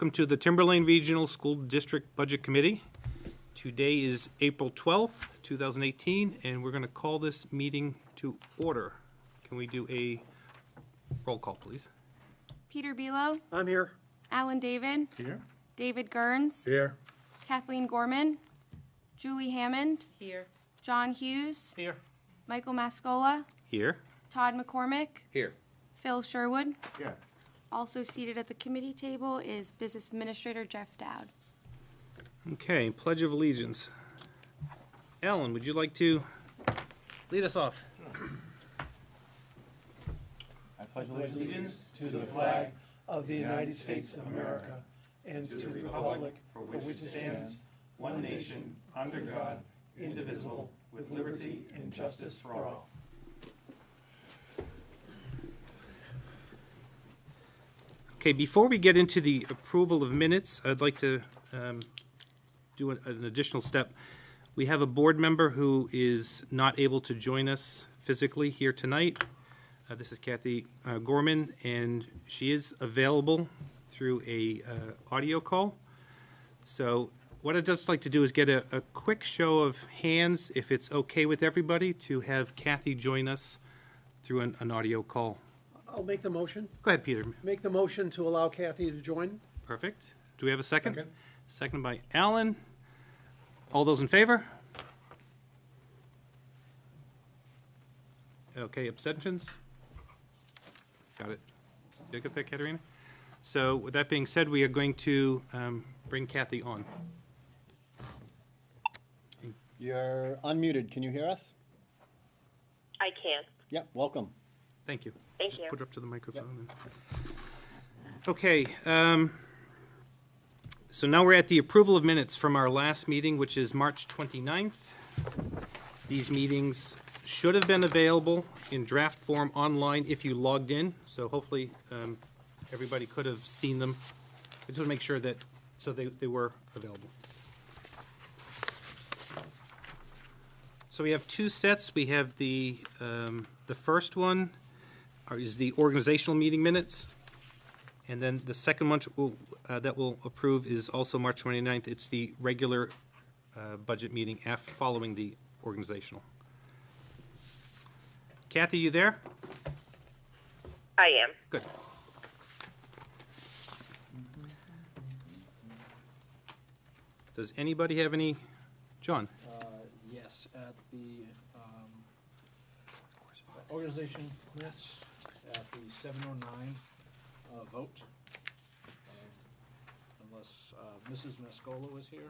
Welcome to the Timberlane Regional School District Budget Committee. Today is April 12th, 2018, and we're going to call this meeting to order. Can we do a roll call, please? Peter Belo. I'm here. Alan David. Here. David Gurns. Here. Kathleen Gorman. Julie Hammond. Here. John Hughes. Here. Michael Mascola. Here. Todd McCormick. Here. Phil Sherwood. Here. Also seated at the committee table is Business Administrator Jeff Dowd. Okay, Pledge of Allegiance. Alan, would you like to lead us off? I pledge allegiance to the flag of the United States of America and to the republic for which it stands, one nation, under God, indivisible, with liberty and justice for all. Okay, before we get into the approval of minutes, I'd like to do an additional step. We have a board member who is not able to join us physically here tonight. This is Kathy Gorman, and she is available through a audio call. So what I'd just like to do is get a quick show of hands, if it's okay with everybody, to have Kathy join us through an audio call. I'll make the motion. Go ahead, Peter. Make the motion to allow Kathy to join. Perfect. Do we have a second? Second. Second by Alan. All those in favor? Okay, abstentions? Got it. Did you get that, Katerina? So with that being said, we are going to bring Kathy on. You're unmuted. Can you hear us? I can. Yep, welcome. Thank you. Thank Just you. put her up to the microphone. Okay. So now we're at the approval of minutes from our last meeting, which is March 29th. These meetings should have been available in draft form online if you logged in. So hopefully everybody could have seen them. I just want to make sure that, so they were available. So we have two sets. We have the first one is the organizational meeting minutes. And then the second one that we'll approve is also March 29th. It's the regular budget meeting following the organizational. Kathy, you there? I am. Good. Does anybody have any? John? Yes, at the organization list, at the 7:09 vote, unless Mrs. Mascola was here,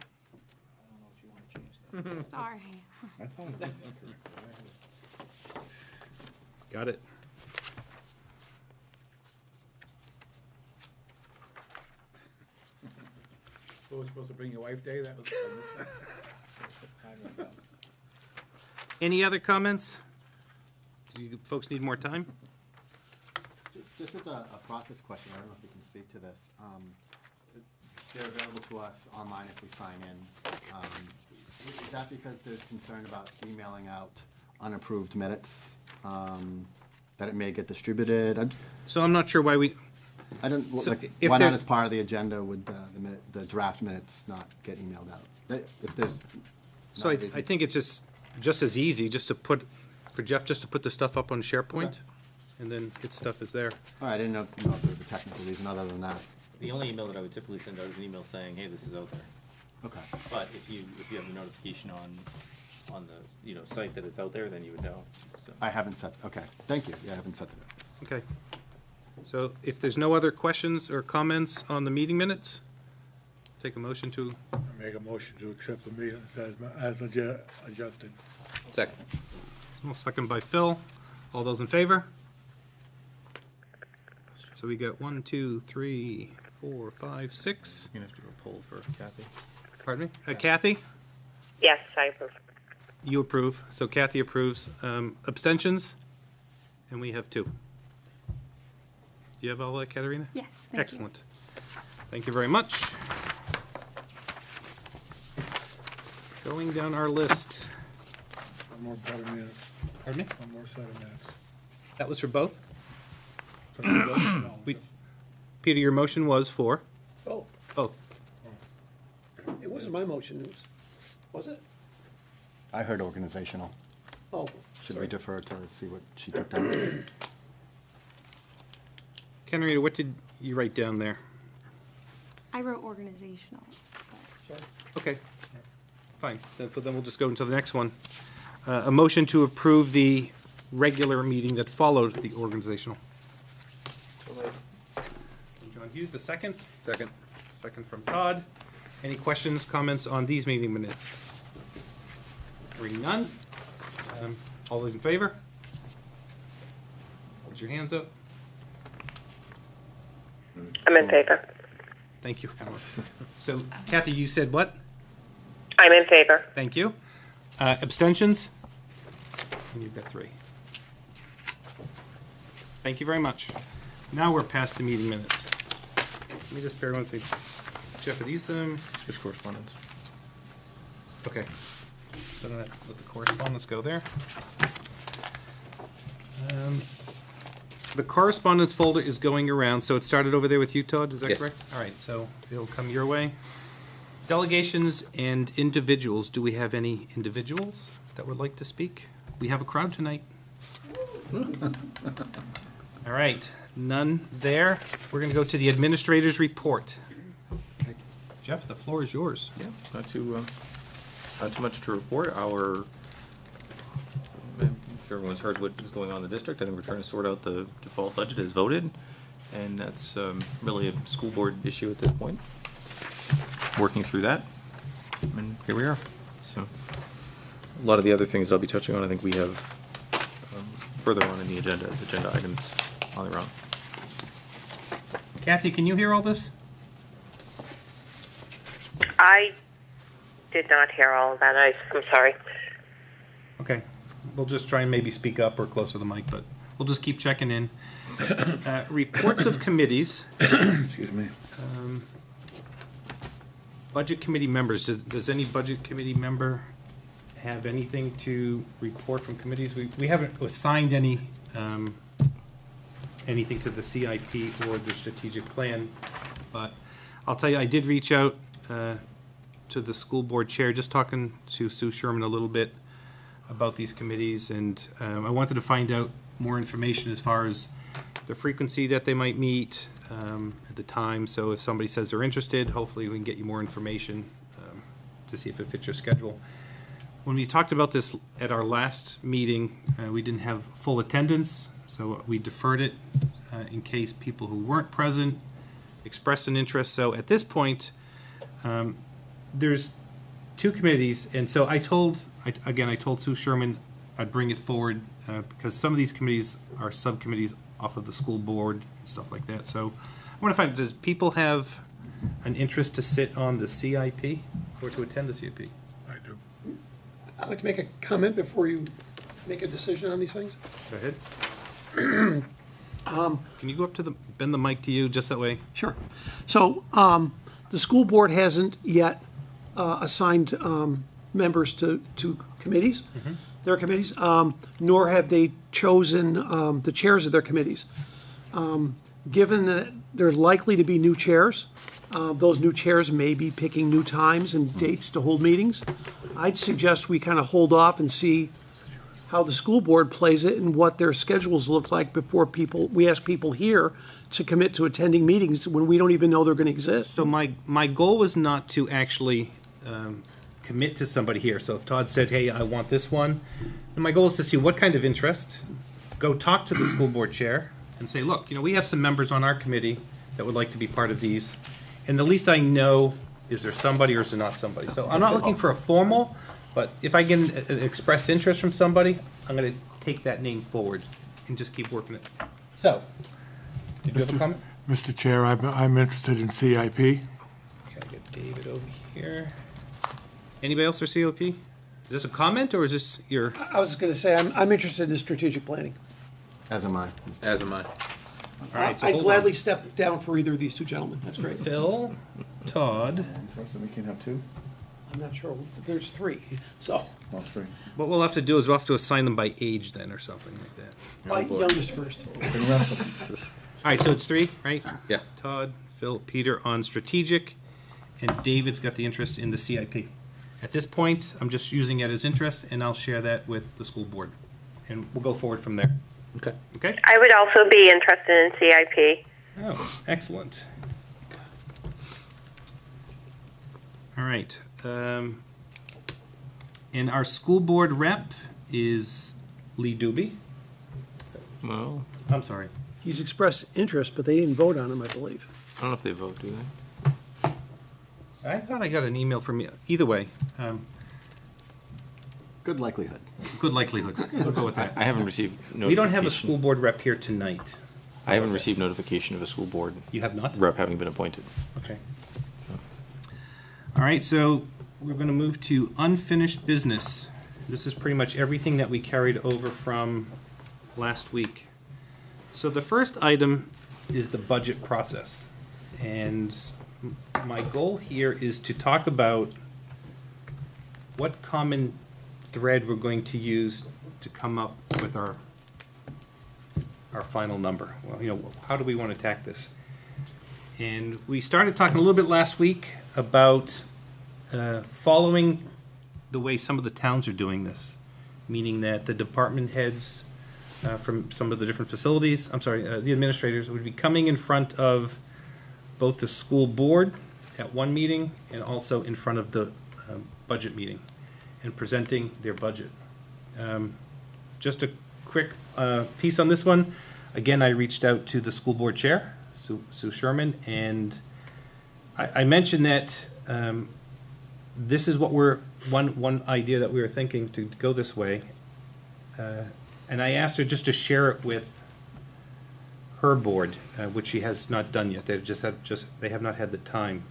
I don't know if you want to change that. Sorry. Got it. So we're supposed to bring your wife day? That was. Any other comments? Do you folks need more time? This is a process question. I don't know if you can speak to this. They're available to us online if we sign in. Is that because there's concern about emailing out unapproved minutes, that it may get distributed? So I'm not sure why we, I don't, So like, if why there- not as part of the agenda would the draft minutes not get emailed out? If there's so I not a reason- think it's just as easy just to put, for Jeff, just to put the stuff up on SharePoint, Okay. and then its stuff is there. All right, I didn't know if there was a technical reason other than that. The only email that I would typically send out is an email saying, hey, this is out there. Okay. But if you have a notification on the, site that it's out there, then you would know, so. I haven't set, okay, thank you. Yeah, I haven't set that up. Okay. So if there's no other questions or comments on the meeting minutes, take a motion to, Make a motion to accept the minutes as adjusted. Second. second by Phil. All those in favor? So we got 1, 2, 3, 4, 5, 6. You're gonna have to do a poll for Kathy. Pardon me? Kathy, Yes, I approve. you approve. So Kathy approves. Abstentions? And we have 2. Do you have all that, Katerina? Yes, thank you. Excellent. Thank you very much. Going down our list. One more set of minutes. Pardon me? One more set of minutes. That was for both? No, We- Peter, your motion was for? Oh, wasn't my motion, was it? I heard organizational. Oh. Should we defer to see what she took down? Kenrita, what did you write down there? I wrote organizational. Okay, fine. So then we'll just go into the next one. A motion to approve the regular meeting that followed the organizational. John Hughes, the second. Second. Second from Todd. Any questions, comments on these meeting minutes? Hearing none. All those in favor? Put your hands up. I'm in favor. Thank you, Howard. So Kathy, you said what? I'm in favor. Thank you. Abstentions? And you've got 3. Thank you very much. Now we're past the meeting minutes. Let me just bear one thing. Jeff, are these, Just correspondence. okay. So I'm gonna let the correspondence go there. The correspondence folder is going around, so it started over there with you, Todd, is that Yes. correct? All right, so it'll come your way. Delegations and individuals. Do we have any individuals that would like to speak? We have a crowd tonight. All right, none there. We're gonna go to the administrator's report. Jeff, the floor is yours. Yeah, not too much to report. I'm sure everyone's heard what is going on in the district. I think we're trying to sort out the default budget as voted, and that's really a school board issue at this point. Working through that, and here we are. So, a lot of the other things I'll be touching on, I think we have further on in the agenda as agenda items on their own. Kathy, can you hear all this? I did not hear all of that. I'm sorry. Okay, we'll just try and maybe speak up or closer to the mic, but we'll just keep checking in. Reports of committees. Excuse me. Budget committee members, does any budget committee member have anything to report from committees? We haven't assigned anything to the CIP or the strategic plan, but I'll tell you, I did reach out to the school board chair, just talking to Sue Sherman a little bit about these committees, and I wanted to find out more information as far as the frequency that they might meet, at the time. So if somebody says they're interested, hopefully we can get you more information to see if it fits your schedule. When we talked about this at our last meeting, we didn't have full attendance, so we deferred it in case people who weren't present expressed an interest. So at this point, there's 2 committees, and so I told Sue Sherman I'd bring it forward because some of these committees are subcommittees off of the school board and stuff like that. So I want to find, does people have an interest to sit on the CIP or to attend the CIP? I do. I'd like to make a comment before you make a decision on these things. Go ahead. Can you go up to bend the mic to you, just that way? Sure. So, the school board hasn't yet assigned members to committees, their committees, nor have they chosen the chairs of their committees. Given that there's likely to be new chairs, those new chairs may be picking new times and dates to hold meetings. I'd suggest we kind of hold off and see how the school board plays it and what their schedules look like before we ask people here to commit to attending meetings when we don't even know they're going to exist. So my goal was not to actually commit to somebody here. So if Todd said, hey, I want this one, then my goal is to see what kind of interest, go talk to the school board chair and say, look, we have some members on our committee that would like to be part of these. And at least I know, is there somebody or is there not somebody? So I'm not looking for a formal, but if I can express interest from somebody, I'm going to take that name forward and just keep working it. So, did you have a comment? Mr. Chair, I'm interested in CIP. Okay, get David over here. Anybody else for COP? Is this a comment or is this your? I was going to say, I'm interested in strategic planning. As am I. As am I. All right, so I'd hold gladly on. step down for either of these 2 gentlemen. That's great. Phil, Todd. We can have 2? I'm not sure. There's 3, so All 3. What we'll have to do is we'll have to assign them by age then or something like that. my youngest first. All right, so it's 3, right? Yeah. Todd, Phil, Peter on strategic. and David's got the interest in the CIP. At this point, I'm just using it as interest, and I'll share that with the school board, and we'll go forward from there. Okay. Okay? I would also be interested in CIP. Oh, excellent. All right. And our school board rep is Lee Doobie. Well, I'm sorry. He's expressed interest, but they didn't vote on him, I believe. I don't know if they vote, do they? I thought I got an email from you. Either way, Good likelihood. good likelihood. We'll go with that. I haven't received notification. We don't have a school board rep here tonight. I haven't received notification of a school board You have not? rep having been appointed. Okay. All right, so we're going to move to unfinished business. This is pretty much everything that we carried over from last week. So the first item is the budget process. And my goal here is to talk about what common thread we're going to use to come up with our final number. Well, how do we want to attack this? And we started talking a little bit last week about following the way some of the towns are doing this, meaning that the department heads from some of the different facilities, the administrators would be coming in front of both the school board at one meeting and also in front of the budget meeting and presenting their budget. Just a quick piece on this one. Again, I reached out to the school board chair, Sue Sherman, and I mentioned that this is what one idea that we were thinking to go this way. And I asked her just to share it with her board, which she has not done yet. They have not had the time.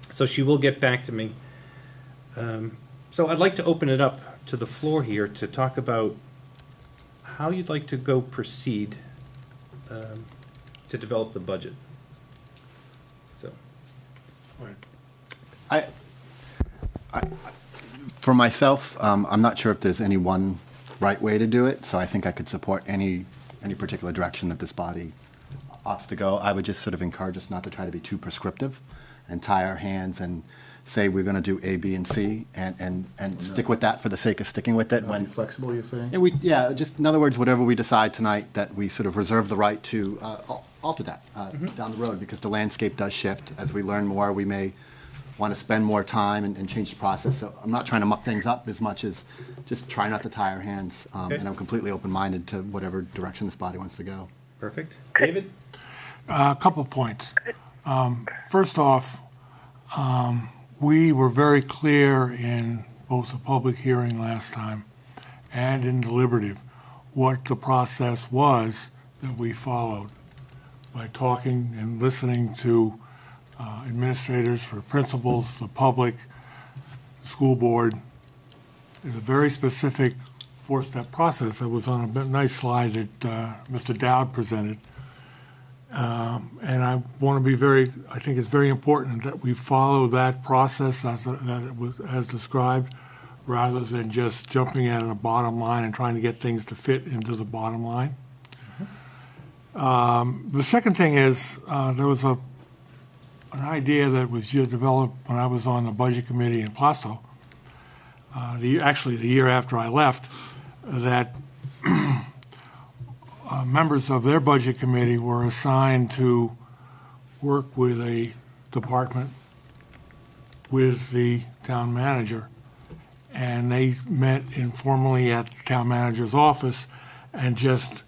So she will get back to me. So I'd like to open it up to the floor here to talk about how you'd like to go proceed to develop the budget. So, For myself, I'm not sure if there's any one right way to do it, so I think I could support any particular direction that this body opts to go. I would just sort of encourage us not to try to be too prescriptive and tie our hands and say we're going to do A, B, and C and stick with that for the sake of sticking with it. When Flexible, you're saying? yeah, just in other words, whatever we decide tonight, that we sort of reserve the right to alter that down the road, because the landscape does shift. As we learn more, we may want to spend more time and change the process. So I'm not trying to muck things up as much as just try not to tie our hands. Okay. And I'm completely open-minded to whatever direction this body wants to go. perfect. David? A couple of points. First off, we were very clear in both the public hearing last time and in deliberative what the process was that we followed by talking and listening to administrators, for principals, the public, the school board. There's a very specific four-step process that was on a nice slide that Mr. Dowd presented. And I want to be I think it's very important that we follow that process that it was as described, rather than just jumping at a bottom line and trying to get things to fit into the bottom line. The second thing is, there was an idea that was developed when I was on the budget committee in Plasto, actually the year after I left, that members of their budget committee were assigned to work with a department with the town manager. And they met informally at the town manager's office and just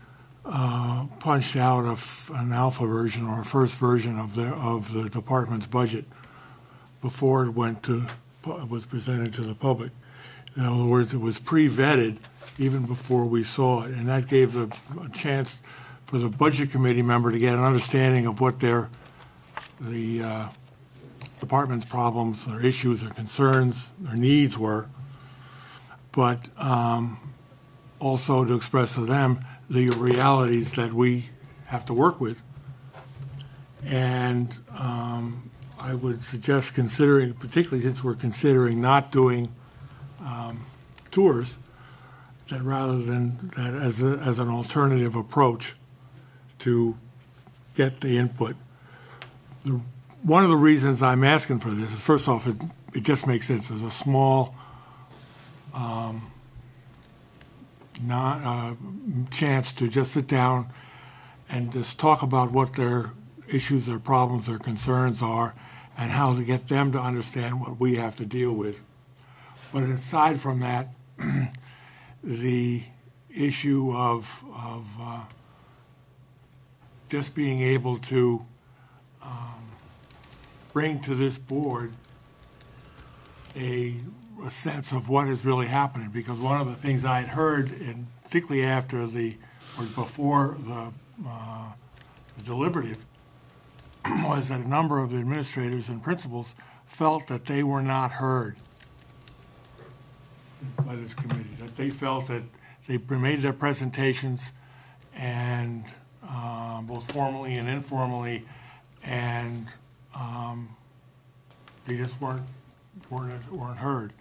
punched out an alpha version or a first version of the department's budget before it was presented to the public. In other words, it was pre-vetted even before we saw it, and that gave a chance for the budget committee member to get an understanding of what the department's problems, their issues, their concerns, their needs were, but also to express to them the realities that we have to work with. And I would suggest considering, particularly since we're considering not doing tours, that rather than that as an alternative approach to get the input, the one of the reasons I'm asking for this is, first off, it just makes sense. There's a small chance to just sit down and just talk about what their issues, their problems, their concerns are, and how to get them to understand what we have to deal with. But aside from that, the issue of just being able to bring to this board a sense of what is really happening, because one of the things I had heard, and particularly after or before the deliberative, was that a number of administrators and principals felt that they were not heard by this committee, that they felt that they made their presentations, and both formally and informally, and they just weren't heard.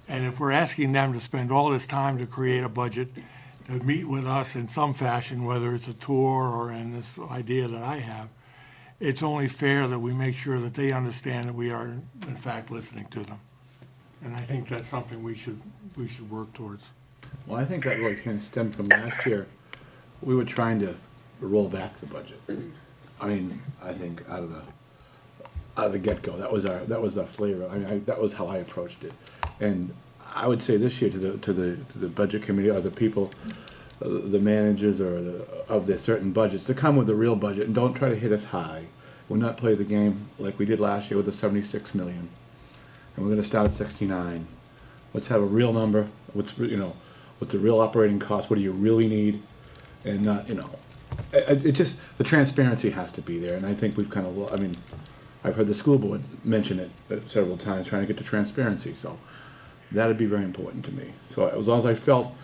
And if we're asking them to spend all this time to create a budget, to meet with us in some fashion, whether it's a tour or in this idea that I have, it's only fair that we make sure that they understand that we are, in fact, listening to them. And I think that's something we should work towards. Well, I think that really kind of stemmed from last year. We were trying to roll back the budget. I mean, I think out of the get-go, that was our flavor. I mean, that was how I approached it. And I would say this year to the budget committee, or the people, the managers, of the certain budgets, to come with a real budget and don't try to hit us high. We'll not play the game like we did last year with the 76 million, and we're going to start at 69. Let's have a real number. What's the real operating cost? What do you really need? And not, it just, the transparency has to be there. And I think we've kind of, I mean, I've heard the school board mention it several times, trying to get to transparency. So that'd be very important to me. So as long as I felt,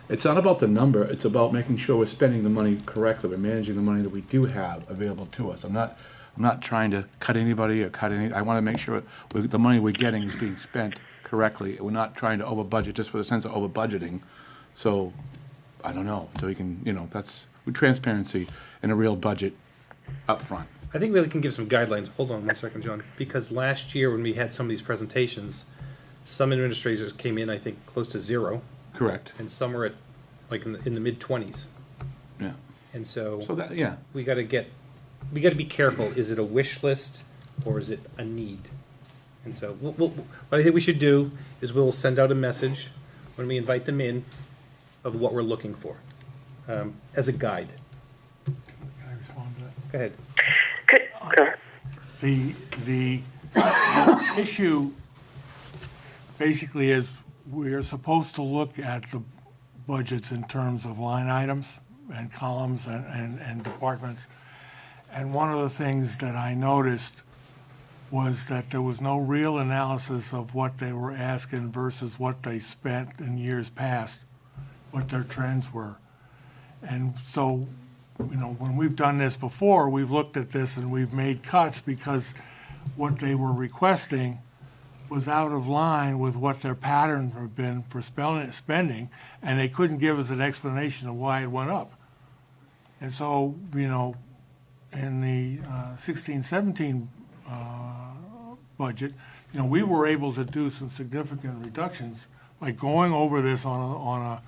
it's not about the number, it's about making sure we're spending the money correctly, we're managing the money that we do have available to us. I'm not trying to cut anybody or I want to make sure the money we're getting is being spent correctly. We're not trying to over budget just for the sense of over budgeting. So I don't know. So we can, that's with transparency and a real budget up front. I think we can give some guidelines. Hold on one second, John. Because last year when we had some of these presentations, some administrators came in, I think, close to zero. Correct. And some were at, like, in the mid-20s. Yeah. And so that, yeah. we got to be careful. Is it a wish list or is it a need? And so what I think we should do is we'll send out a message when we invite them in of what we're looking for as a guide. Can I respond to that? Go ahead. The issue basically is we're supposed to look at the budgets in terms of line items and columns and departments. And one of the things that I noticed was that there was no real analysis of what they were asking versus what they spent in years past, what their trends were. And so, when we've done this before, we've looked at this and we've made cuts because what they were requesting was out of line with what their patterns have been for spending, and they couldn't give us an explanation of why it went up. And so, in the 16-17 budget, we were able to do some significant reductions, like going over this on a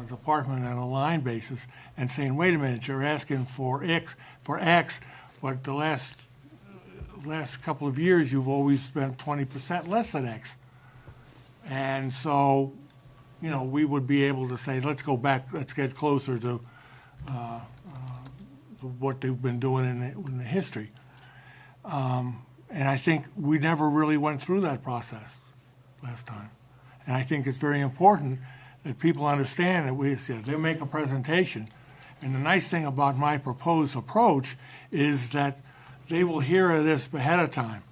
department and a line basis and saying, wait a minute, you're asking for X, but the last couple of years you've always spent 20% less than X. And so, we would be able to say, let's go back, let's get closer to what they've been doing in the history. And I think we never really went through that process last time. And I think it's very important that people understand that they make a presentation. And the nice thing about my proposed approach is that they will hear this ahead of time,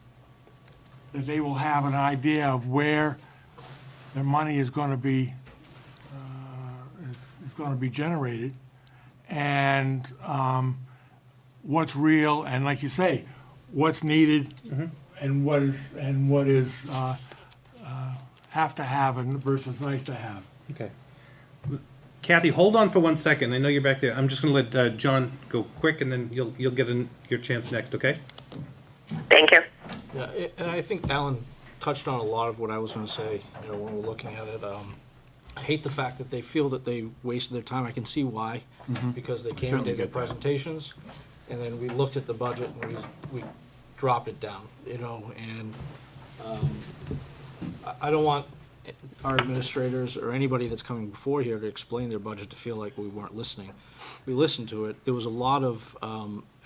that they will have an idea of where their money is going to be generated, and what's real, and like you say, what's needed, and what is have to have versus nice to have. Okay. Kathy, hold on for 1 second. I know you're back there. I'm just going to let John go quick, and then you'll get your chance next, okay? Thank you. Yeah, and I think Alan touched on a lot of what I was gonna say, when we're looking at it. I hate the fact that they feel that they wasted their time. I can see why, because they came and Certainly did their get that. presentations, and then we looked at the budget and we dropped it down, and I don't want our administrators or anybody that's coming before here to explain their budget to feel like we weren't listening. We listened to it. There was a lot of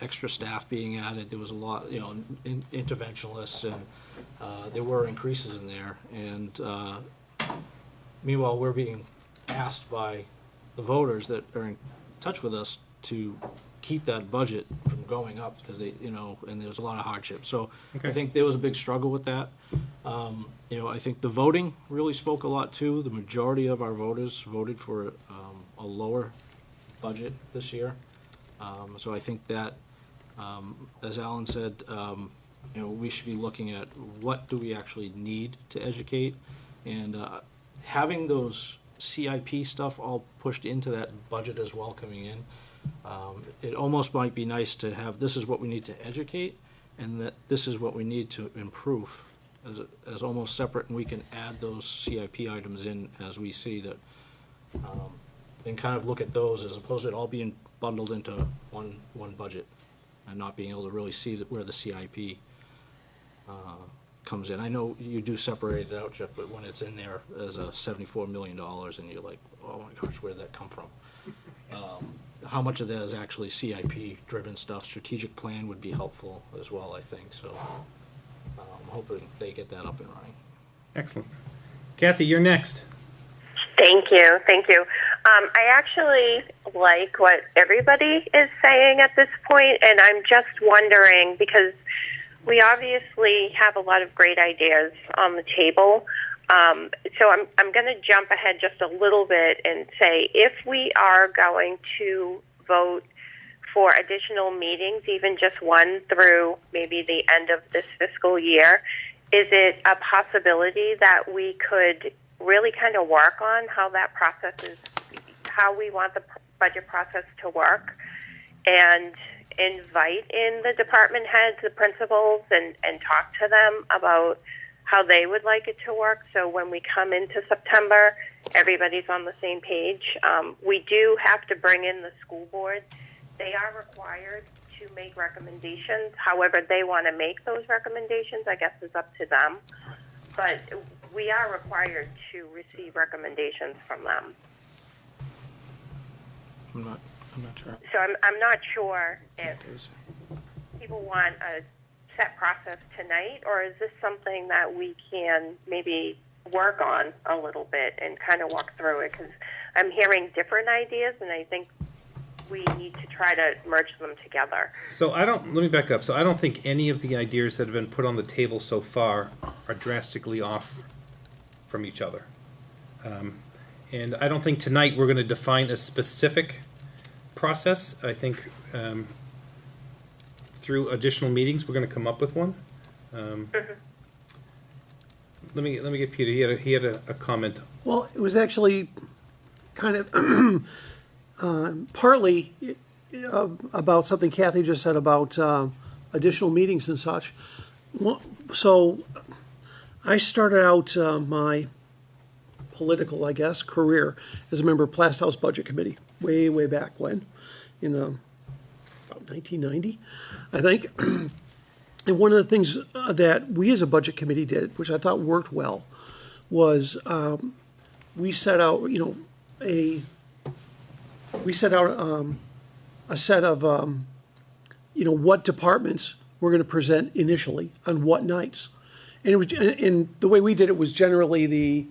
extra staff being added. There was a lot, interventionalists, and there were increases in there. And meanwhile, we're being asked by the voters that are in touch with us to keep that budget from going up because they, and there's a lot of hardship. So I think there was a big struggle with that. I think the voting really spoke a lot too. The majority of our voters voted for a lower budget this year. So I think that, as Alan said, we should be looking at what do we actually need to educate, and having those CIP stuff all pushed into that budget as well coming in. It almost might be nice to have, this is what we need to educate, and that this is what we need to improve as almost separate, and we can add those CIP items in as we see that, and kind of look at those as opposed to it all being bundled into one budget and not being able to really see where the CIP comes in. I know you do separate it out, Jeff, but when it's in there as a $74 million and you're like, oh my gosh, where did that come from? How much of that is actually CIP-driven stuff? Strategic plan would be helpful as well, I think. So I'm hoping they get that up and running. Excellent. Kathy, you're next. Thank you. I actually like what everybody is saying at this point, and I'm just wondering, because we obviously have a lot of great ideas on the table. So I'm going to jump ahead just a little bit and say, if we are going to vote for additional meetings, even just one through maybe the end of this fiscal year, is it a possibility that we could really kind of work on how that process is, how we want the budget process to work, and invite in the department heads, the principals, and talk to them about how they would like it to work, so when we come into September, everybody's on the same page. We do have to bring in the school board. They are required to make recommendations. However they want to make those recommendations, I guess, is up to them. But we are required to receive recommendations from them. I'm not sure. So I'm not sure if people want a set process tonight, or is this something that we can maybe work on a little bit and kind of walk through it? Because I'm hearing different ideas, and I think we need to try to merge them together. So let me back up. So I don't think any of the ideas that have been put on the table so far are drastically off from each other. And I don't think tonight we're going to define a specific process. I think through additional meetings, we're going to come up with one. Let me get Peter. He had a comment. Well, it was actually kind of partly about something Kathy just said about additional meetings and such. So I started out my political, I guess, career as a member of Plast House Budget Committee way, way back when, in about 1990, I think. And one of the things that we as a budget committee did, which I thought worked well, was we set out, a set of, what departments we're going to present initially on what nights. And it was, and the way we did it was generally the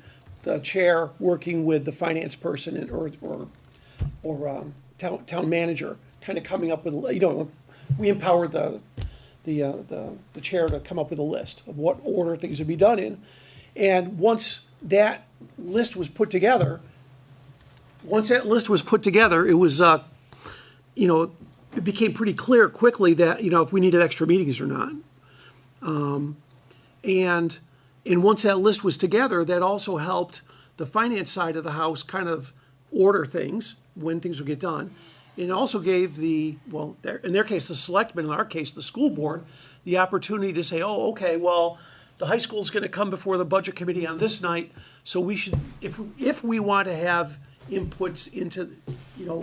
chair working with the finance person or town manager, kind of coming up with, we empowered the chair to come up with a list of what order things would be done in. And once that list was put together, it was, it became pretty clear quickly that, if we needed extra meetings or not. And once that list was together, that also helped the finance side of the house kind of order things when things would get done. It also gave in their case, the selectmen, in our case, the school board, the opportunity to say, oh, okay, well, the high school's gonna come before the budget committee on this night, so we should, if we want to have inputs into,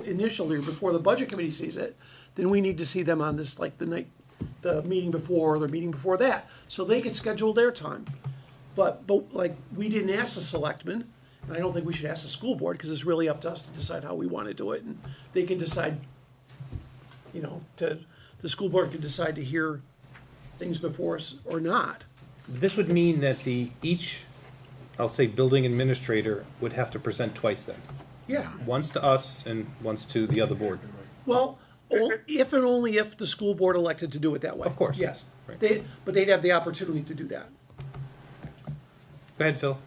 initially, before the budget committee sees it, then we need to see them on this, like, the meeting before, or the meeting before that, so they can schedule their time. But like, we didn't ask the selectmen, and I don't think we should ask the school board, because it's really up to us to decide how we want to do it, and they can decide, the school board can decide to hear things before us or not. This would mean that each, I'll say, building administrator would have to present twice then. Yeah. Once to us and once to the other board. Well, if and only if the school board elected to do it that way. Of course. Yes. Right. But they'd have the opportunity to do that. Go ahead, Phil.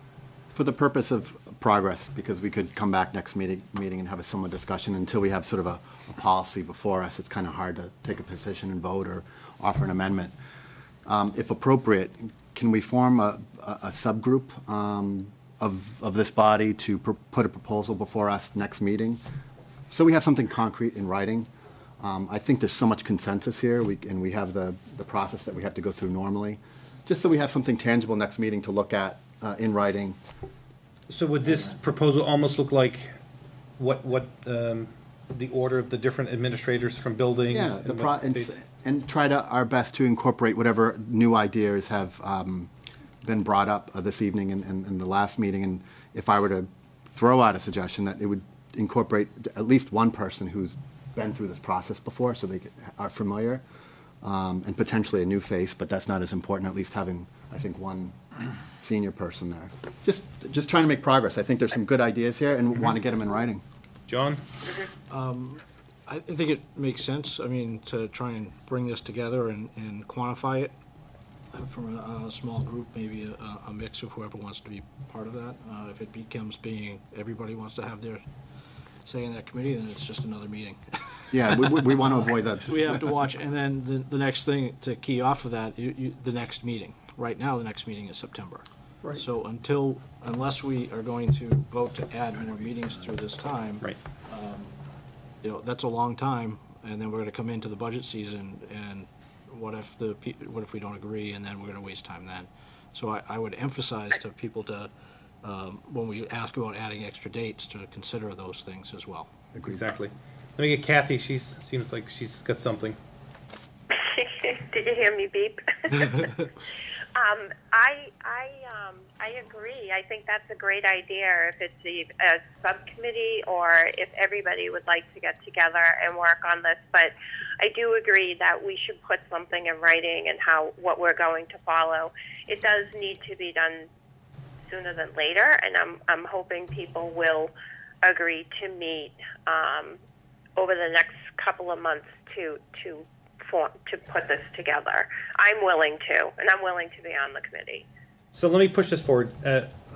For the purpose of progress, because we could come back next meeting and have a similar discussion. Until we have sort of a policy before us, it's kind of hard to take a position and vote or offer an amendment. If appropriate, can we form a subgroup of this body to put a proposal before us next meeting? So we have something concrete in writing. I think there's so much consensus here, and we have the process that we have to go through normally, just so we have something tangible next meeting to look at in writing. So would this proposal almost look like what the order of the different administrators from buildings? Yeah, and and try our best to incorporate whatever new ideas have been brought up this evening in the last meeting. And if I were to throw out a suggestion, that it would incorporate at least one person who's been through this process before, so they are familiar, and potentially a new face, but that's not as important, at least having, I think, one senior person there. Just trying to make progress. I think there's some good ideas here, and want to get them in writing. John? I think it makes sense, to try and bring this together and quantify it from a small group, maybe a mix of whoever wants to be part of that. If it becomes everybody wants to have their say in that committee, then it's just another meeting. Yeah, we want to avoid that. We have to watch, and then the next thing to key off of that, the next meeting. Right now, the next meeting is September. Right. So unless we are going to vote to add more meetings through this time. Right. That's a long time, and then we're gonna come into the budget season, and what if we don't agree, and then we're gonna waste time then? So I would emphasize to people to, when we ask about adding extra dates, to consider those things as well. Exactly. Let me get Kathy. Seems like she's got something. Did you hear me beep? I agree. I think that's a great idea if it's a subcommittee or if everybody would like to get together and work on this. But I do agree that we should put something in writing and what we're going to follow. It does need to be done sooner than later, and I'm hoping people will agree to meet over the next couple of months to put this together. I'm willing to, and I'm willing to be on the committee. So let me push this forward.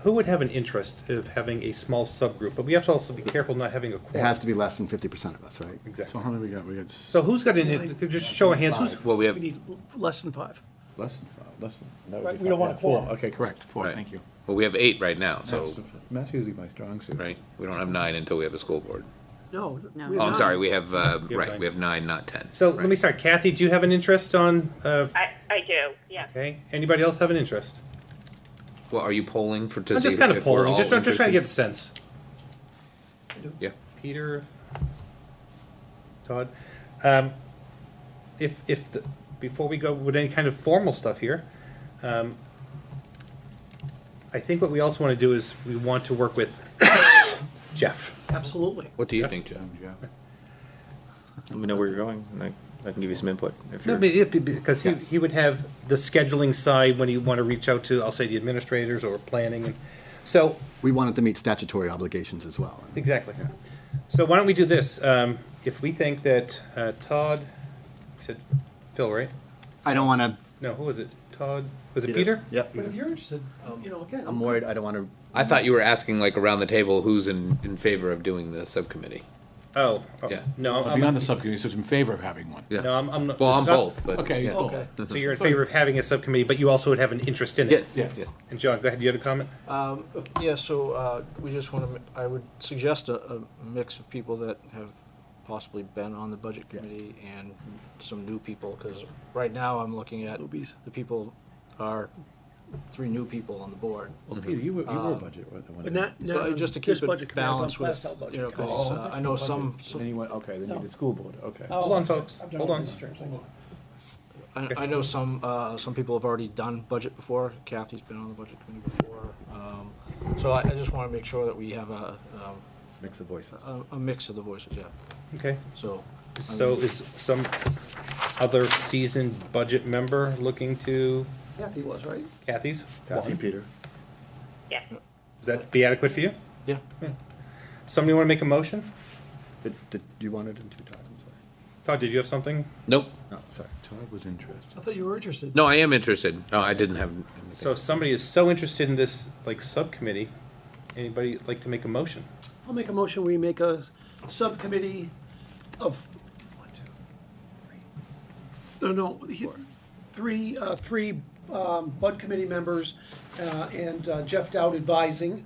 Who would have an interest of having a small subgroup? But we have to also be careful not having a quorum. It has to be less than 50% of us, right? Exactly. So how many we got? We got So who's got an, just show of hands, who's, Well, we have, We need less than 5. less than five, less than. that would Right, be we don't five. want a Yeah, four. quorum. Okay, correct, 4, Right. thank you. well, we have 8 right now, so, That's usually my strong suit. right? We don't have 9 until we have a school board. No. No. we have Oh, I'm not. sorry, we have, have right, 9. we have 9, not 10. so let me start. Kathy, do you have an interest on, I do, yes. okay, anybody else have an interest? Well, are you polling to I'm see just kind of if we're polling, all just trying to interested? get a sense. Yeah. Peter, Todd, before we go with any kind of formal stuff here, I think what we also want to do is we want to work with Jeff. Absolutely. What do you think, Jeff? Let me know where you're going, and I can give you some input if No, you're. because he would have the scheduling side when you want to reach out to, I'll say, the administrators or planning, and so. We wanted to meet statutory obligations as well. Exactly. So why don't we do this? If we think that Todd, you said Phil, right? I don't want to. No, who was it? Todd, was it Peter? Yep. But if you're interested, again. I'm worried, I don't want to. I thought you were asking like around the table who's in favor of doing the subcommittee. Oh, Yeah. no, I'll be on the subcommittee, so it's in favor of having one. Yeah. no, I'm not. Well, I'm Scott's- both, but. Okay, yeah. both. Okay. So you're in favor of having a subcommittee, but you also would have an interest in it? Yes. Yes. Yeah. And John, go ahead, you had a comment? Yeah, so we just want to, I would suggest a mix of people that have possibly been on the budget committee and some new people, because right now I'm looking at Newbies. the people are 3 new people on the board. Well, Peter, you were budget. But not, So just to this keep budget it committee, I was on balanced with, Plastow budget you know, committee. because I know some, Then you went, okay, then you did school board, okay. Hold on, folks, I've done hold all on. these streams. I know some people have already done budget before. Kathy's been on the budget committee before. So I just want to make sure that we have Mix of voices. a mix of the voices, yeah. Okay, So, so is some other seasoned budget member looking to Kathy was, right? Kathy's? Kathy, One. Peter. Yeah. Does that be adequate for you? yeah. Somebody want to make a motion? Did you want it in 2 times? I'm sorry. Todd, did you have something? Nope. No, sorry. Todd was interested. I thought you were interested. No, I am interested. No, I didn't have. So if somebody is so interested in this, like, subcommittee, anybody like to make a motion? I'll make a motion, we make a subcommittee of, 1, 2, 3. No, three Bud committee members, and Jeff Dowd advising,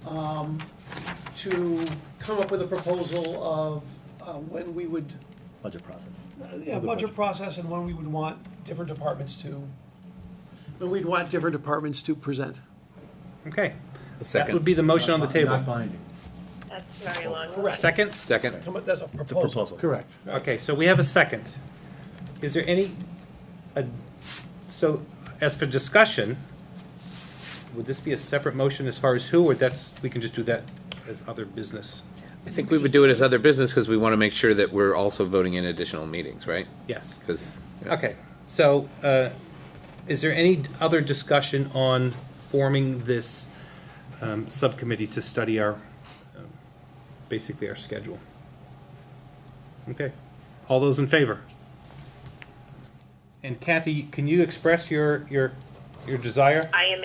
to come up with a proposal of when we would, Budget process. budget process and when we would want different departments to present. Okay. That second. would be the motion on the table. Not binding. That's very long. Correct. Second? Second. Come up, that's a It's a proposal. proposal. Correct. Okay, so we have a second. Is there any, so as for discussion, would this be a separate motion as far as who, or we can just do that as other business? I think we would do it as other business because we want to make sure that we're also voting in additional meetings, right? Yes. Because. Okay, so is there any other discussion on forming this subcommittee to study our, basically our schedule? Okay, all those in favor? And Kathy, can you express your desire? I am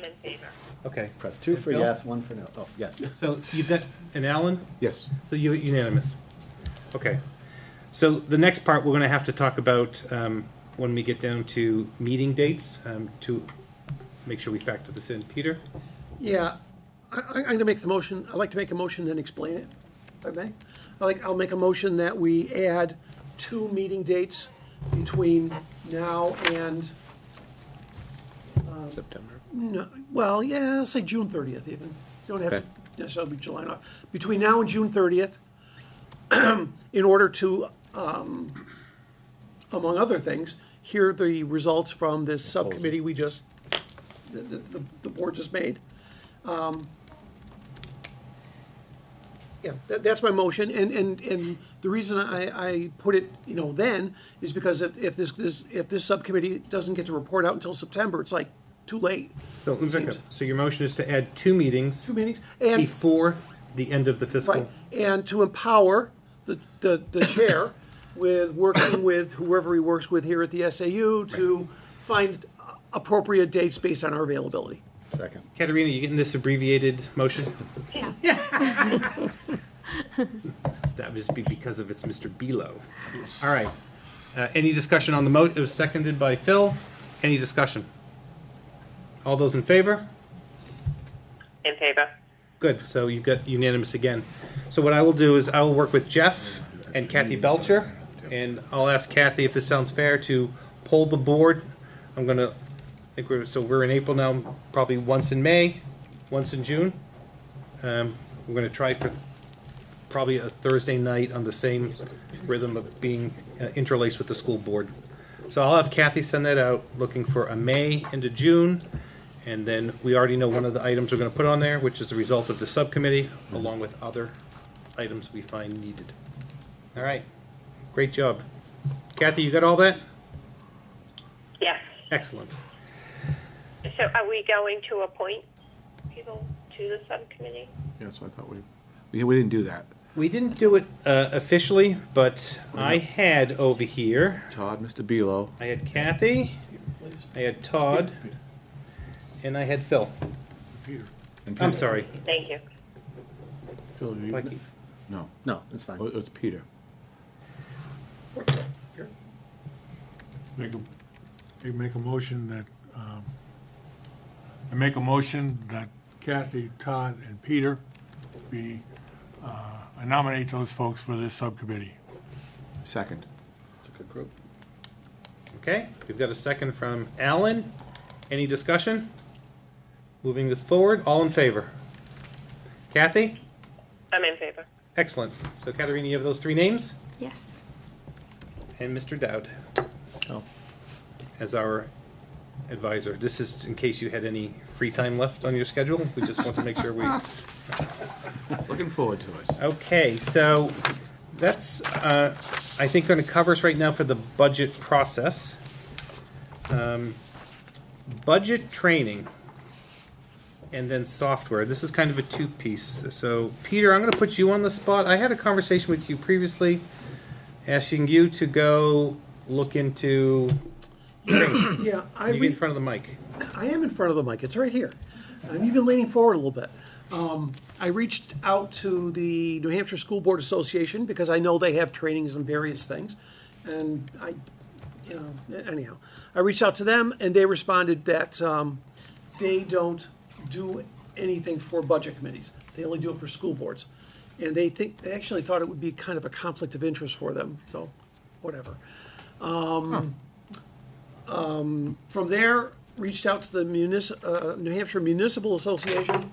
in favor. Okay, Press 2 for Phil? yes, 1 for no. Oh, yes. so you've done, and Alan? Yes. So you unanimous? Okay. So the next part, we're gonna have to talk about, when we get down to meeting dates, to make sure we factor this in. Peter? Yeah, I'm gonna make the motion, I'd like to make a motion and explain it, if I may. I'll make a motion that we add 2 meeting dates between now and, September. no, well, yeah, let's say June 30th even. You don't have to Okay. necessarily be July, no. Between now and June 30th, in order to, among other things, hear the results from this subcommittee we just, the board just made. Yeah, that's my motion, and the reason I put it, then, is because if this subcommittee doesn't get to report out until September, it's like too late. So, let me back up. So your motion is to add 2 meetings 2 meetings, and, before the end of the right, fiscal? and to empower the chair with working with whoever he works with here at the SAU to find appropriate dates based on our availability. Second. Katerina, you getting this abbreviated motion? Yeah. That would just be because of it's Mr. Belo. All right. Any discussion on the it was seconded by Phil. Any discussion? All those in favor? In favor. Good, so you've got unanimous again. So what I will do is I will work with Jeff and Kathy Belcher, and I'll ask Kathy, if this sounds fair, to poll the board. I'm gonna, we're in April now, probably once in May, once in June. We're gonna try for probably a Thursday night on the same rhythm of being interlaced with the school board. So I'll have Kathy send that out, looking for a May into June. And then we already know one of the items we're gonna put on there, which is the result of the subcommittee, along with other items we find needed. All right, great job. Kathy, you got all that? Yes. Excellent. So are we going to appoint people to the subcommittee? Yeah, so I thought we didn't do that. We didn't do it officially, but I had over here, Todd, Mr. Belo. I had Kathy, I had Todd, and I had Phil. and I'm Peter. sorry. Thank you. Phil, you- Mikey. No, No, it's fine. oh, it's Peter. Make a motion that, I make a motion that Kathy, Todd, and Peter be I nominate those folks for this subcommittee. Second. Good group. Okay, we've got a second from Alan. Any discussion? Moving this forward, all in favor? Kathy? I'm in favor. Excellent. So Katerina, you have those 3 names? Yes. And Mr. Dowd Oh, as our advisor. This is in case you had any free time left on your schedule. We just want to make sure we... Looking forward to it. Okay, so that's, I think, going to cover us right now for the budget process. Budget training and then software. This is kind of a 2-piece. So, Peter, I'm going to put you on the spot. I had a conversation with you previously asking you to go look into training. Yeah, You get in front of the mic. I am in front of the mic. It's right here. I'm even leaning forward a little bit. I reached out to the New Hampshire School Board Association because I know they have trainings on various things. And anyhow, I reached out to them and they responded that they don't do anything for budget committees. They only do it for school boards. And they actually thought it would be kind of a conflict of interest for them, so whatever. From there, reached out to the New Hampshire Municipal Association,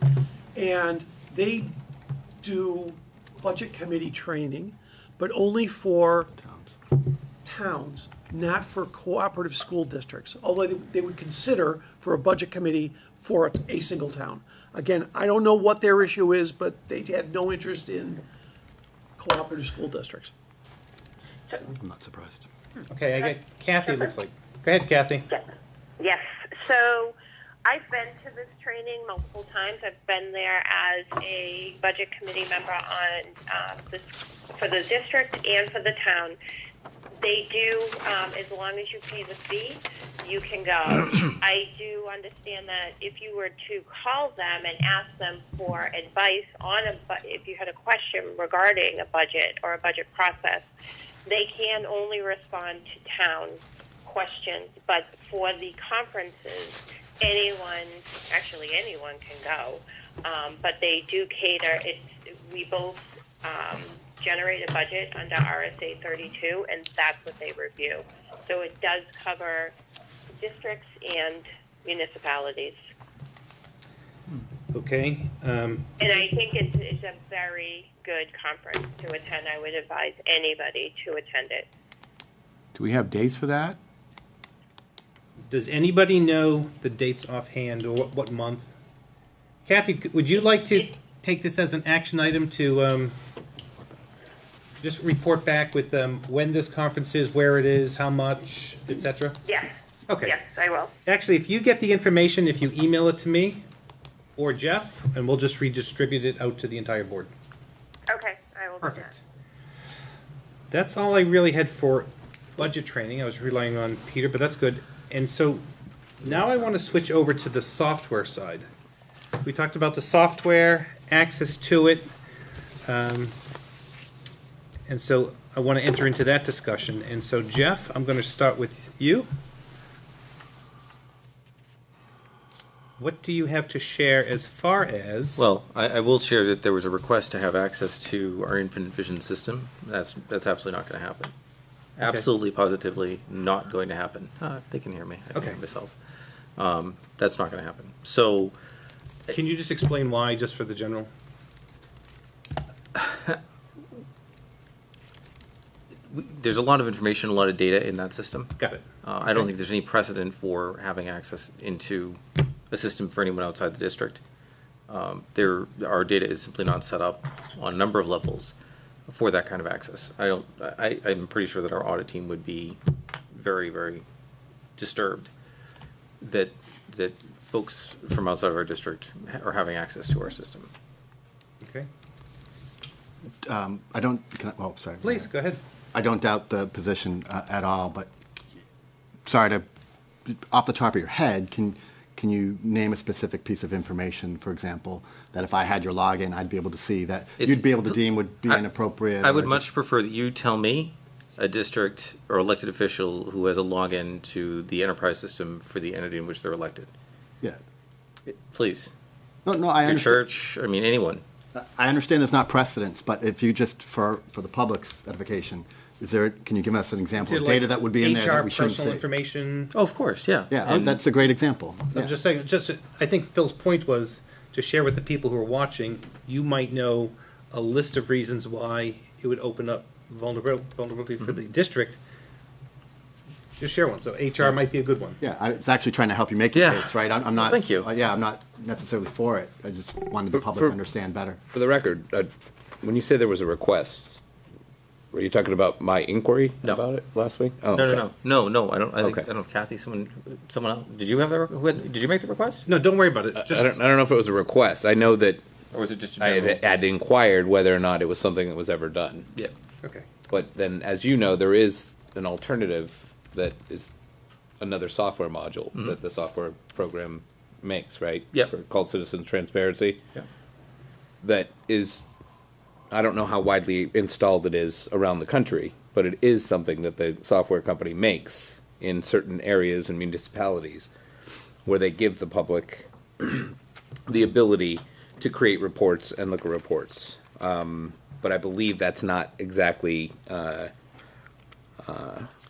and they do budget committee training, but only for towns, not for cooperative school districts, although they would consider for a budget committee for a single town. Again, I don't know what their issue is, but they had no interest in cooperative school districts. I'm not surprised. Okay, I get Kathy, looks like. Go ahead, Kathy. Yes. So I've been to this training multiple times. I've been there as a budget committee member on for the district and for the town. They do, as long as you pay the fee, you can go. I do understand that if you were to call them and ask them for advice on if you had a question regarding a budget or a budget process, they can only respond to town questions. But for the conferences, anyone can go. But they do cater. We both generate a budget under RSA 32, and that's what they review. So it does cover districts and municipalities. Okay. And I think it's a very good conference to attend. I would advise anybody to attend it. Do we have dates for that? Does anybody know the dates offhand or what month? Kathy, would you like to take this as an action item to just report back with when this conference is, where it is, how much, etc.? Yes. Okay. Yes, I will. Actually, if you get the information, if you email it to me or Jeff, and we'll just redistribute it out to the entire board. Okay, I will do that. Perfect. That's all I really had for budget training. I was relying on Peter, but that's good. And so now I want to switch over to the software side. We talked about the software, access to it. And so I want to enter into that discussion. And so, Jeff, I'm going to start with you. What do you have to share as far as... Well, I will share that there was a request to have access to our Infinite Vision system. That's absolutely not going to happen. Okay. Absolutely, positively not going to happen. They can hear me. I can hear myself. That's not going to happen. So... Can you just explain why, just for the general? There's a lot of information, a lot of data in that system. Got it. I don't think there's any precedent for having access into a system for anyone outside the district. Our data is simply not set up on a number of levels for that kind of access. I'm pretty sure that our audit team would be very, very disturbed that folks from outside of our district are having access to our system. Okay. Sorry. Please, go ahead. I don't doubt the position at all, but sorry to, off the top of your head, can you name a specific piece of information, for example, that if I had your login, I'd be able to see that you'd be able to deem would be inappropriate? I would much prefer that you tell me, a district or elected official who has a login to the enterprise system for the entity in which they're elected. Yeah. Please. No, I Your understand. church, I mean, anyone. I understand there's not precedence, but if you just, for the public's edification, can you give us an example of data that would be in there that we shouldn't personal see? information. Oh, of course, yeah. Yeah, that's a great example. I'm just saying, I think Phil's point was to share with the people who are watching, you might know a list of reasons why it would open up vulnerability for the district. Just share one. So HR might be a good one. Yeah, I was actually trying to help you make your Yeah. case, right? I'm not. Thank you. Yeah, I'm not necessarily for it. I just wanted the public for- to understand better. For the record, when you say there was a request, were you talking about my inquiry No. about it last week? Oh, No, okay. no, I don't, I think, Okay. I don't know, Kathy, someone else, did you have did you make the request? No, don't worry about it. I Just, don't know if it was a request. I know that Or was it just a I general? had inquired whether or not it was something that was ever done. Yeah, okay. But then, as you know, there is an alternative that is another software module that the software program makes, right? Yep. Called Citizen Transparency. yeah. That is, I don't know how widely installed it is around the country, but it is something that the software company makes in certain areas and municipalities where they give the public the ability to create reports and look at reports. But I believe that's not exactly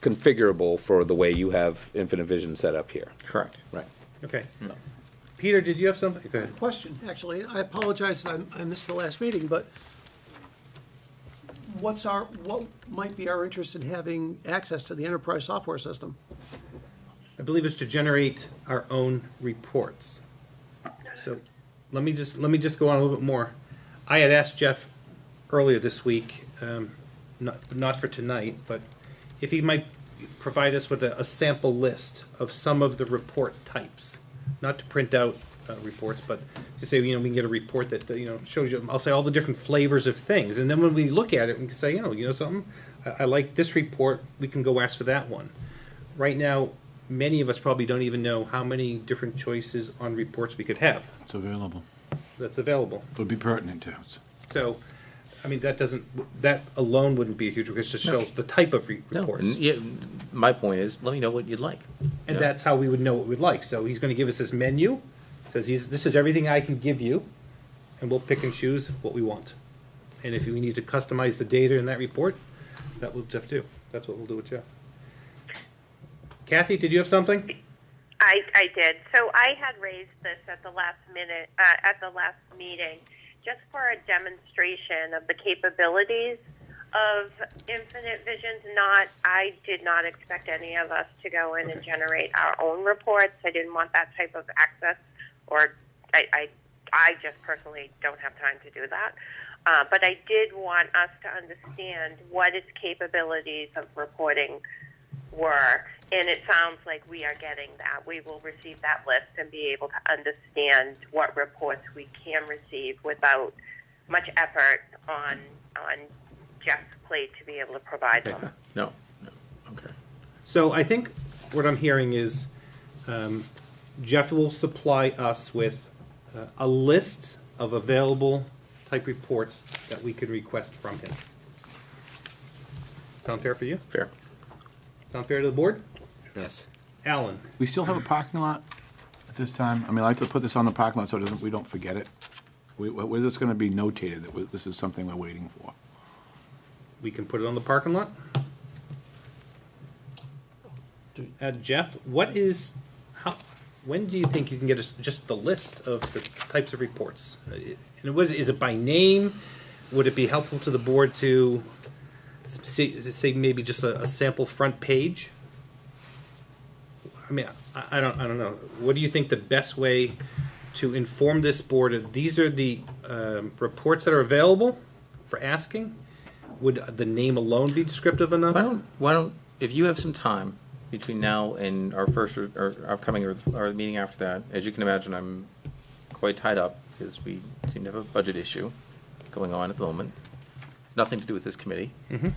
configurable for the way you have Infinite Vision set up here. Correct. Right. Okay. Peter, did you have something? Go ahead. Question, actually, I apologize that I missed the last meeting, but what might be our interest in having access to the enterprise software system? I believe it's to generate our own reports. So let me just go on a little bit more. I had asked Jeff earlier this week, not for tonight, but if he might provide us with a sample list of some of the report types, not to print out reports, but to say, we can get a report that, shows you, I'll say all the different flavors of things. And then when we look at it, we can say, something, I like this report, we can go ask for that one. Right now, many of us probably don't even know how many different choices on reports we could have It's available. that's available. Would be pertinent to us. So, that alone wouldn't be a huge request, just shows the type of No, reports. and yeah, my point is, let me know what you'd like. And Yeah. that's how we would know what we'd like. So he's gonna give us this menu, says this is everything I can give you, and we'll pick and choose what we want. And if we need to customize the data in that report, that will Jeff do. That's what we'll do with Jeff. Kathy, did you have something? I did. So I had raised this at the last meeting, just for a demonstration of the capabilities of Infinite Visions. I did not expect any of us to go in and generate our own reports. I didn't want that type of access, or I just personally don't have time to do that. But I did want us to understand what its capabilities of reporting were, and it sounds like we are getting that. We will receive that list and be able to understand what reports we can receive without much effort on Jeff's plate to be able to provide them. No, okay. So I think what I'm hearing is Jeff will supply us with a list of available type reports that we can request from him. Sound fair for you? Fair. Sound fair to the board? Yes. Alan? We still have a parking lot at this time? I mean, I like to put this on the parking lot so we don't forget it. Where is this gonna be notated that this is something we're waiting for? We can put it on the parking lot. Jeff, when do you think you can get us just the list of the types of reports? And is it by name? Would it be helpful to the board to say maybe just a sample front page? I mean, I don't know. What do you think the best way to inform this board of these are the reports that are available for asking? Would the name alone be descriptive enough? Why don't, if you have some time between now and our first, or upcoming, or the meeting after that, as you can imagine, I'm quite tied up, because we seem to have a budget issue going on at the moment. Nothing to do with this committee. Mm-hmm.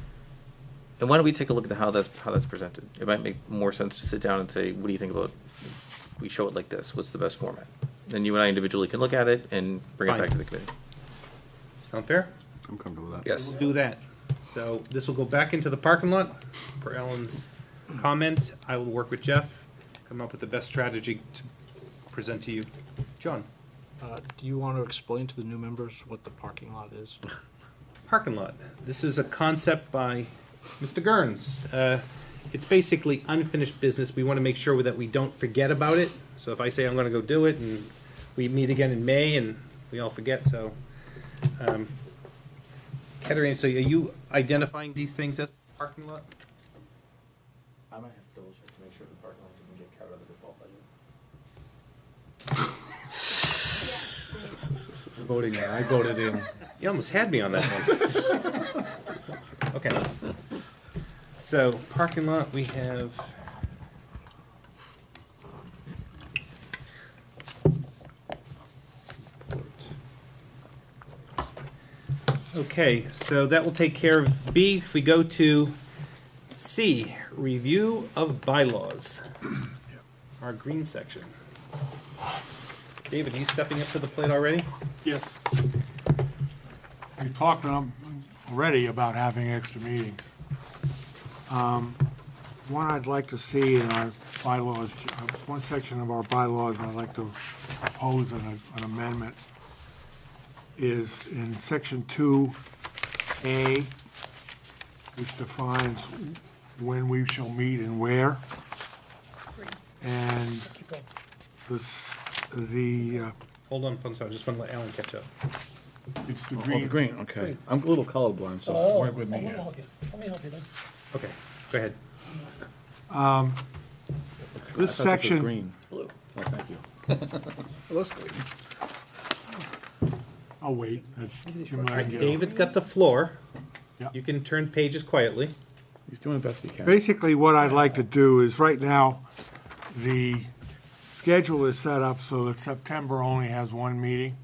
And why don't we take a look at how that's presented? It might make more sense to sit down and say, what do you think about, we show it like this, what's the best format? Then you and I individually can look at it and bring Fine. it back to the committee. Sound fair? I'm comfortable with that. Yes. We'll do that. So this will go back into the parking lot per Ellen's comment. I will work with Jeff, come up with the best strategy to present to you. John? Do you want to explain to the new members what the parking lot is? Parking lot. This is a concept by Mr. Gerns. It's basically unfinished business. We want to make sure that we don't forget about it. So if I say I'm going to go do it, and we meet again in May, and we all forget, so. Kettering, so are you identifying these things as parking lot? I might have to double check to make sure the parking lot didn't get cut out of the default budget. Voting on, I voted in. You almost had me on that one. Okay. So, parking lot, we have. Okay, so that will take care of B. If we go to C, review of bylaws. Our green section. David, are you stepping up to the plate already? Yes. We talked already about having extra meetings. One I'd like to see in our bylaws, one section of our bylaws I'd like to propose an amendment is in section 2A, which defines when we shall meet and where. And Hold on, I'm sorry, I just want to let Alan catch up. it's the Oh, green. the green, okay. I'm a little colorblind, so work with me here. Let me help you then. Okay, go ahead. This I thought this was section, green. Oh, thank you. It looks green. I'll wait. That's Jim All right, Langell. David's got the floor. Yeah. You can turn pages quietly. He's doing the best he can. Basically, what I'd like to do is, right now, the schedule is set up so that September only has one meeting.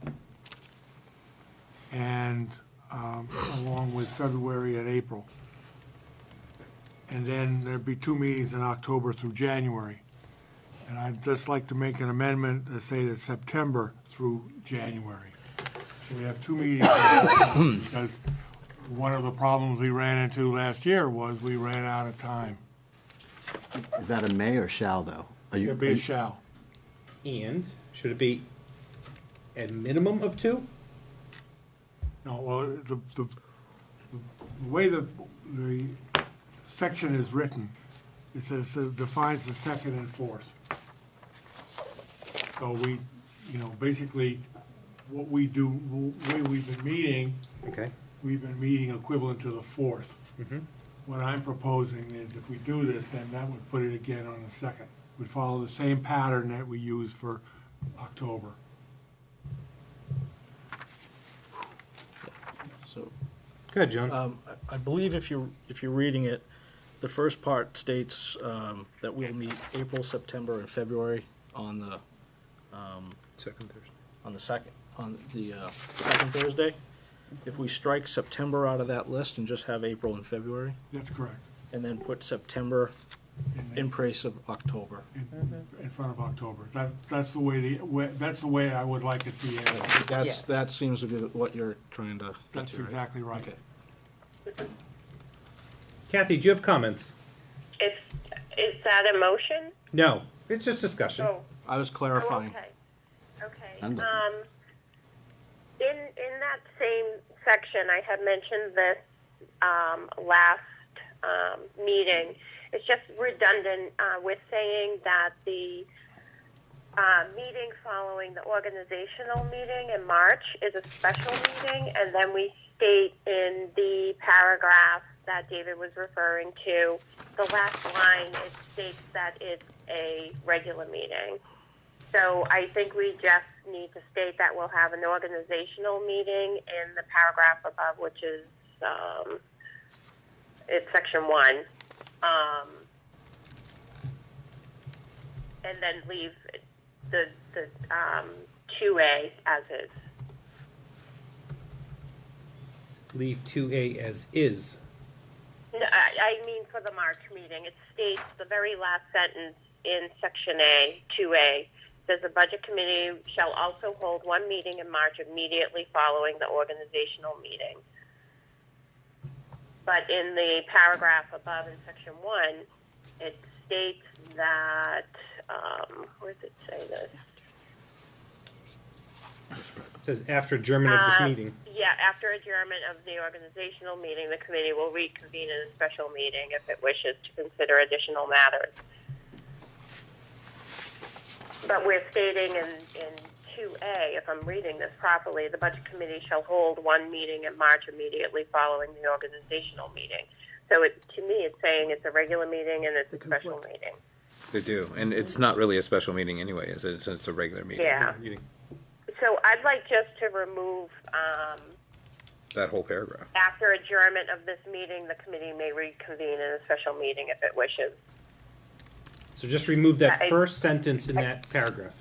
And along with February and April. And then there'd be 2 meetings in October through January. And I'd just like to make an amendment to say that September through January. So we have 2 meetings in September, because one of the problems we ran into last year was we ran out of time. Is that a may or shall, though? It'd be a shall. And should it be a minimum of 2? No, well, the way the section is written, it says, it defines the second and fourth. So we, basically, what we do, the way we've been meeting, Okay. we've been meeting equivalent to the fourth. What I'm proposing is if we do this, then that would put it again on the second. We'd follow the same pattern that we used for October. So, Go ahead, John. I believe if you're reading it, the first part states that we'll meet April, September, and February on the Second Thursday. on the second Thursday. If we strike September out of that list and just have April and February, That's correct. and then put September in place of October. In front of October. That's the way I would like to see it. That seems to be what you're trying to get That's to, right? exactly right. Okay. Kathy, do you have comments? Is that a motion? No, it's just discussion. Oh, I was oh, clarifying. okay. Okay. I'm looking. In that same section, I had mentioned this last meeting. It's just redundant with saying that the meeting following the organizational meeting in March is a special meeting, and then we state in the paragraph that David was referring to, the last line, it states that it's a regular meeting. So I think we just need to state that we'll have an organizational meeting in the paragraph above, which is it's section 1. And then leave the 2A as is. Leave 2A as is. No, I mean for the March meeting, it states the very last sentence in section A, 2A, says the budget committee shall also hold one meeting in March immediately following the organizational meeting. But in the paragraph above in section 1, it states that, where does it say this? It says after adjournment of this meeting. Yeah, after adjournment of the organizational meeting, the committee will reconvene in a special meeting if it wishes to consider additional matters. But we're stating in 2A, if I'm reading this properly, the Budget Committee shall hold one meeting in March immediately following the organizational meeting. So to me, it's saying it's a regular meeting and it's a special meeting. They do, and it's not really a special meeting anyway, is it? Since it's a regular meeting. Yeah. So I'd like just to remove, That whole paragraph. after adjournment of this meeting, the committee may reconvene in a special meeting if it wishes. So just remove that I- first sentence in that paragraph.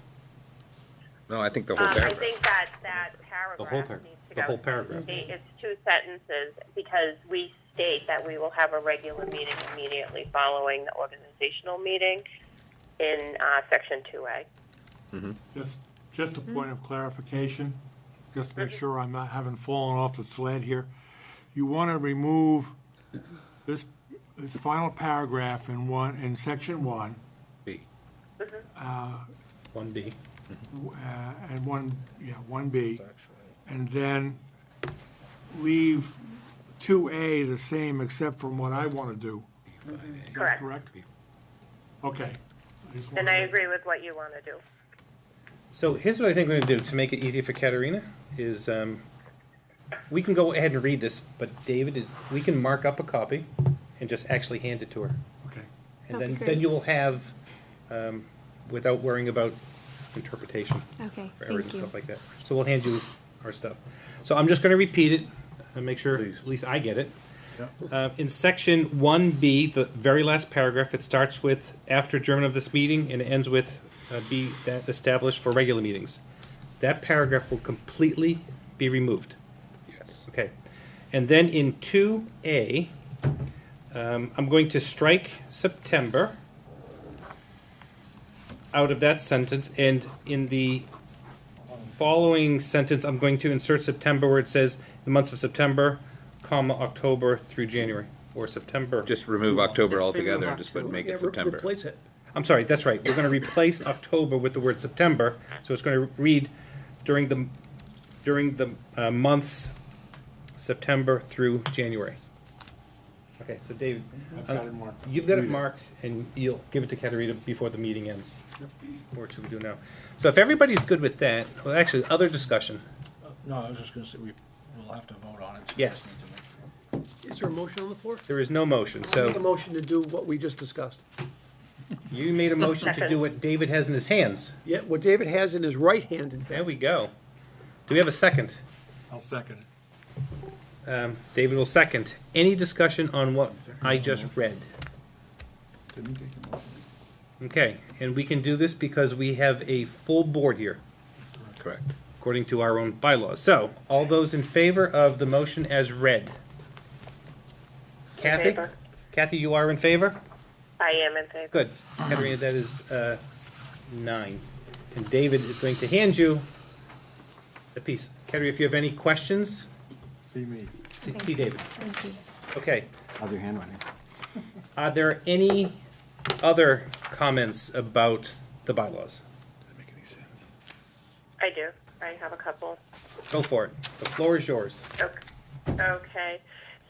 No, I think the whole I paragraph. think that paragraph The whole par- needs to the go. whole paragraph. It's two sentences because we state that we will have a regular meeting immediately following the organizational meeting in section 2A. Just a point of clarification, just to make sure I'm not having fallen off the sled here. You want to remove this final paragraph in section 1, B. 1B. and 1B, and then leave 2A the same except from what I want to do. Is that Correct. correct? Okay. just And wanted I to- agree with what you want to do. So here's what I think we're going to do to make it easy for Katerina is we can go ahead and read this, but David, we can mark up a copy and just actually hand it to her. Okay. And That'd be then great. you will have, without worrying about interpretation Okay, for errors thank and you. stuff like that. So we'll hand you our stuff. So I'm just going to repeat it and make sure at least I get it. In section 1B, the very last paragraph, it starts with after adjournment of this meeting and it ends with be that established for regular meetings. That paragraph will completely be removed. Yes. Okay. And then in 2A, I'm going to strike September out of that sentence, and in the following sentence, I'm going to insert September where it says the months of September, comma, October through January, or September. Just remove October Just altogether remove and just put, make Yeah, it September. Replace it. I'm sorry, that's right. We're going to replace October with the word September, so it's going to read during the months September through January. Okay, so David, I've got it marked. you've got it Read it. marked, and you'll give it to Katerina before the meeting ends. Or what should we do now? So if everybody's good with that, well, actually, other discussion. No, I was just gonna say, we'll have to vote on it. Yes. Is there a motion on the floor? There is no motion, I'll make a so motion to do what we just discussed. you made a motion to do what David has in his hands. Yeah, what David has in his right hand, in There fact. we go. Do we have a second? I'll second it. David will second. Any discussion on what I just read? Okay, and we can do this because we have a full board here, Correct. according to our own bylaws. So, all those in favor of the motion as read? Kathy? favor. Kathy, you are in favor? I am in favor. Good. Katerina, that is 9. And David is going to hand you the piece. Katerina, if you have any questions, See me. see David. Thank you. Okay. How's your handwriting? Are there any other comments about the bylaws? I do. I have a couple. Go for it. The floor is yours. Okay.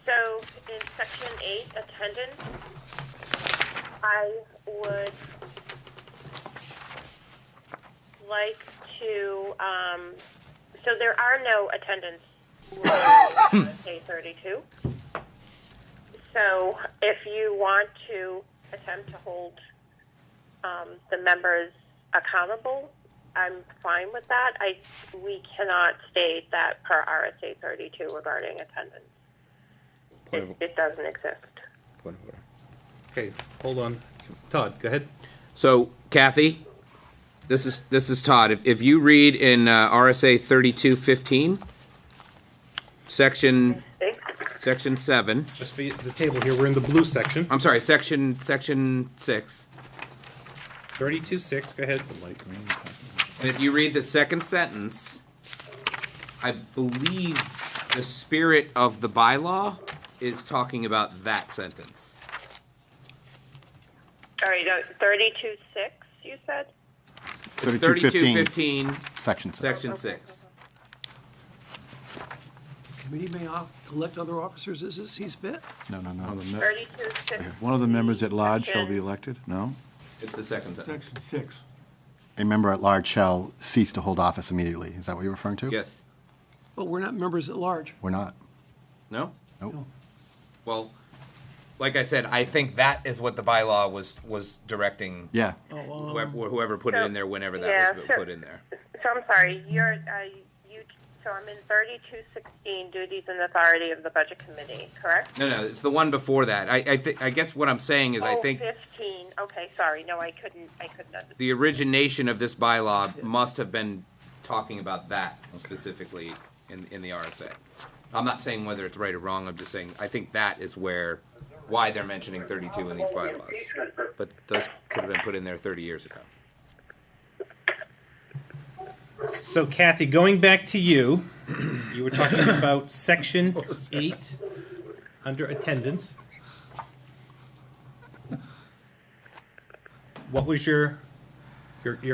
So in section 8, attendance, I would like to, so there are no attendance rules on RSA 32. So if you want to attempt to hold the members accountable, I'm fine with that. We cannot state that per RSA 32 regarding attendance. It doesn't exist. Point of order. Okay, hold on. Todd, go ahead. So, Kathy, this is Todd. If you read in RSA 3215, section 7. Just for the table here, we're in the blue section. I'm sorry, section 6. 32.6, go ahead. And if you read the second sentence, I believe the spirit of the bylaw is talking about that sentence. All right, 32.6, you said? It's 3215, 3215, section 6. section Okay. 6. committee may elect other officers as it sees fit. No. 32, One of the members at large shall be elected? No? It's the second sentence. Section 6. A member at large shall cease to hold office immediately. Is that what you're referring to? Yes. But we're not members at large. We're not. No? Nope. Well, like I said, I think that is what the bylaw was directing Yeah. whoever put it in there whenever that Yeah, was so- put in there. So I'm sorry, so I'm in 3216, duties and authority of the budget committee, correct? No, it's the one before that. I guess what I'm saying is I think 15, okay, sorry, no, I couldn't understand. the origination of this bylaw must have been talking about that specifically in the RSA. I'm not saying whether it's right or wrong, I'm just saying, I think that is why they're mentioning 32 in these bylaws. But those could have been put in there 30 years ago. So Kathy, going back to you, you were talking about section 8 under attendance. What was your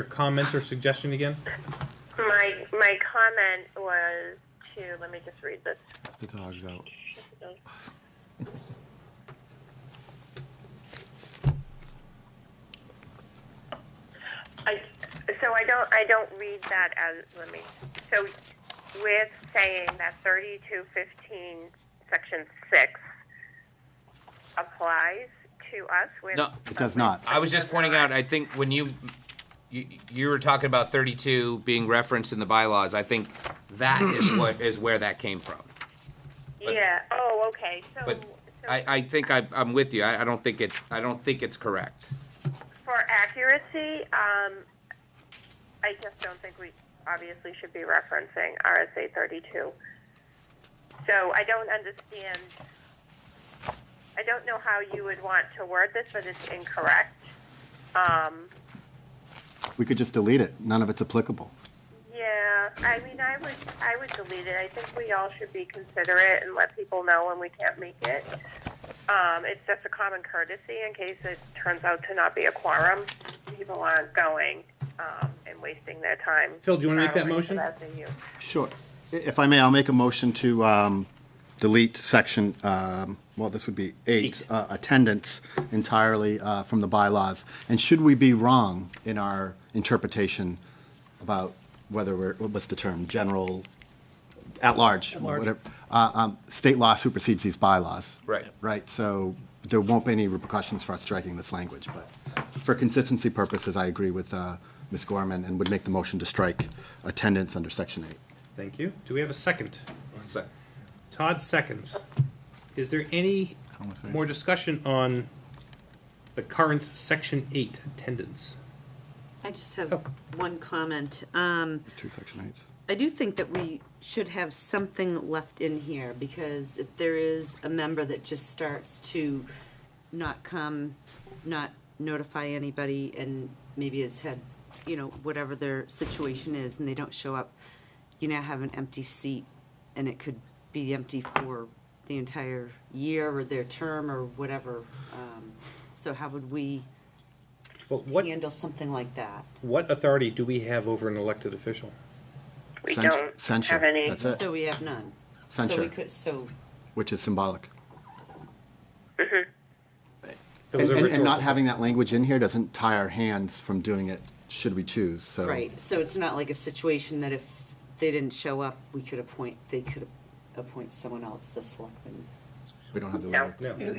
comment or suggestion again? My comment was let me just read this. The dog's out. I don't read that as, so with saying that 3215 section 6 applies to us with. No, It does not. I was just pointing out, I think when you were talking about 32 being referenced in the bylaws, I think that is where that came from. Yeah, okay, But I think I'm with you. I don't think it's correct. for accuracy, I just don't think we obviously should be referencing RSA 32. So I don't understand, I don't know how you would want to word this, but it's incorrect. We could just delete it. None of it's applicable. Yeah, I mean, I would delete it. I think we all should be considerate and let people know when we can't make it. It's just a common courtesy in case it turns out to not be a quorum. People aren't going and wasting their time. Phil, do you want to make that traveling to motion? that venue. Sure. If I may, I'll make a motion to delete section, this would be 8, attendance entirely from the bylaws. And should we be wrong in our interpretation about whether what's the term, general, at large, whatever, state law supersedes these bylaws. Right. Right, so there won't be any repercussions for us striking this language, but for consistency purposes, I agree with Ms. Gorman and would make the motion to strike attendance under section 8. Thank you. Do we have a second? 1 second. Todd seconds. Is there any more discussion on the current section 8 attendance? I just have Oh. one comment. 2 section 8s. I do think that we should have something left in here, because if there is a member that just starts to not come, not notify anybody, and maybe has had, whatever their situation is, and they don't show up, you now have an empty seat, and it could be empty for the entire year or their term or whatever. So how would we Well, what handle something like that? authority do we have over an elected official? We Censure- don't censure, have any. that's it. So we have none. Censure. So we could, so, Which is symbolic. That was a And not rhetorical- having that language in here doesn't tie our hands from doing it should we choose, so. right, so it's not like a situation that if they didn't show up, they could appoint someone else, the selectman. We don't have the No. language. No. And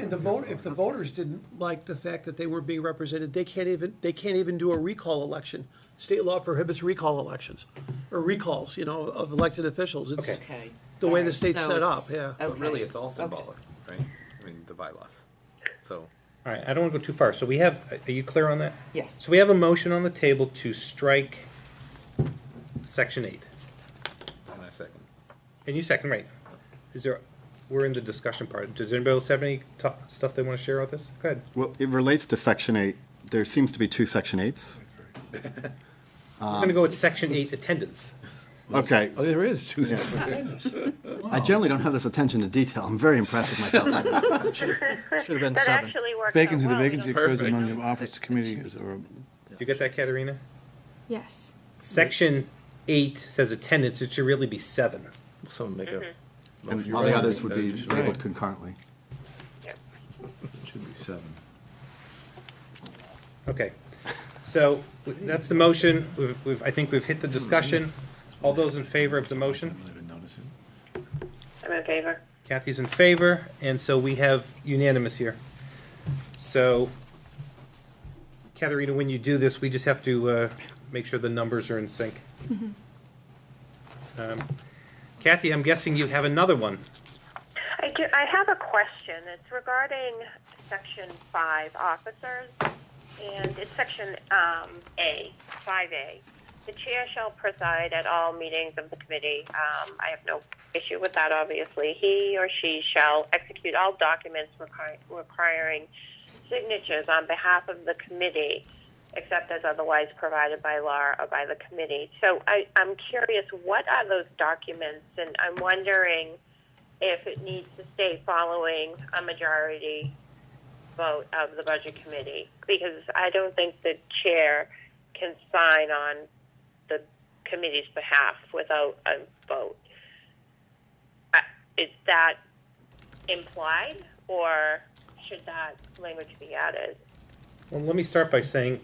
if the voters didn't like the fact that they were being represented, they can't even do a recall election. State law prohibits recall elections, or recalls, of elected officials. It's Okay. Okay. the way the Alright, state's so set up, it's- yeah. But Okay. really, it's all symbolic, right? I mean, the bylaws. So, All right, I don't want to go too far. So we have, are you clear on that? Yes. So we have a motion on the table to strike section 8. and I second. And you second, right? We're in the discussion part. Does anybody else have any stuff they want to share with this? Go ahead. Well, it relates to section 8. There seems to be 2 section 8s. We're going to go with section 8 attendance. Okay, Oh, there is two. I generally don't have this attention to detail. I'm very impressed with myself. Should have been That 7. actually works out Vacancy, the well. We vacancy don't- occurs among the office committees or. You get that, Katerina? Yes. Section 8 says attendance. It should really be 7. Someone make a, And all the others would be labeled concurrently. Should be 7. Okay, so that's the motion. I think we've hit the discussion. All those in favor of the motion? I don't even notice it. I'm in favor. Kathy's in favor, and so we have unanimous here. So, Katerina, when you do this, we just have to make sure the numbers are in sync. Kathy, I'm guessing you have another one. I do. I have a question. It's regarding Section 5 officers, and it's Section A, 5A. The chair shall preside at all meetings of the committee. I have no issue with that, obviously. He or she shall execute all documents requiring signatures on behalf of the committee, except as otherwise provided by law or by the committee. So I'm curious, what are those documents? And I'm wondering if it needs to stay following a majority vote of the budget committee, because I don't think the chair can sign on the committee's behalf without a vote. Is that implied, or should that language be added? Well, let me start by saying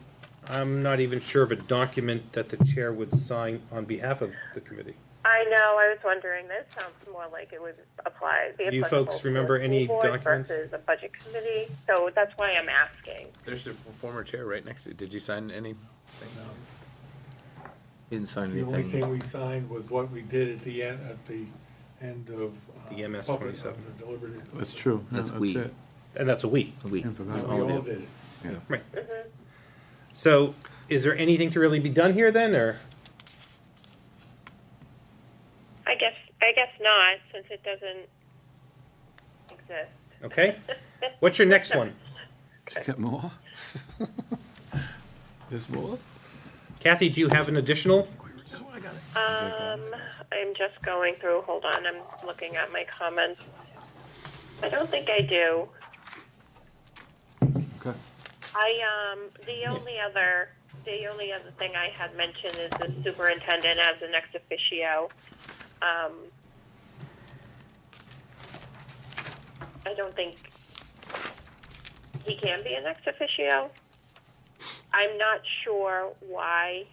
I'm not even sure of a document that the chair would sign on behalf of the committee. I know, I was wondering, this sounds more like it would apply. Do you folks remember any documents? Versus a budget committee, so that's why I'm asking. There's the former chair right next to it. Did you sign anything? He didn't sign The only anything. thing we signed was what we did at the end of. The MS public- 27. the deliberative. That's true. That's Yeah, we. it. And that's a we. We. Yeah, for that. We all did it. Yeah. Right. So is there anything to really be done here then, or? I guess not, since it doesn't exist. Okay. What's your next one? Get more? There's more? Kathy, do you have an additional? I'm just going through, hold on, I'm looking at my comments. I don't think I do. Okay. The only other thing I had mentioned is the superintendent as an ex officio. I don't think he can be an ex officio. I'm not sure why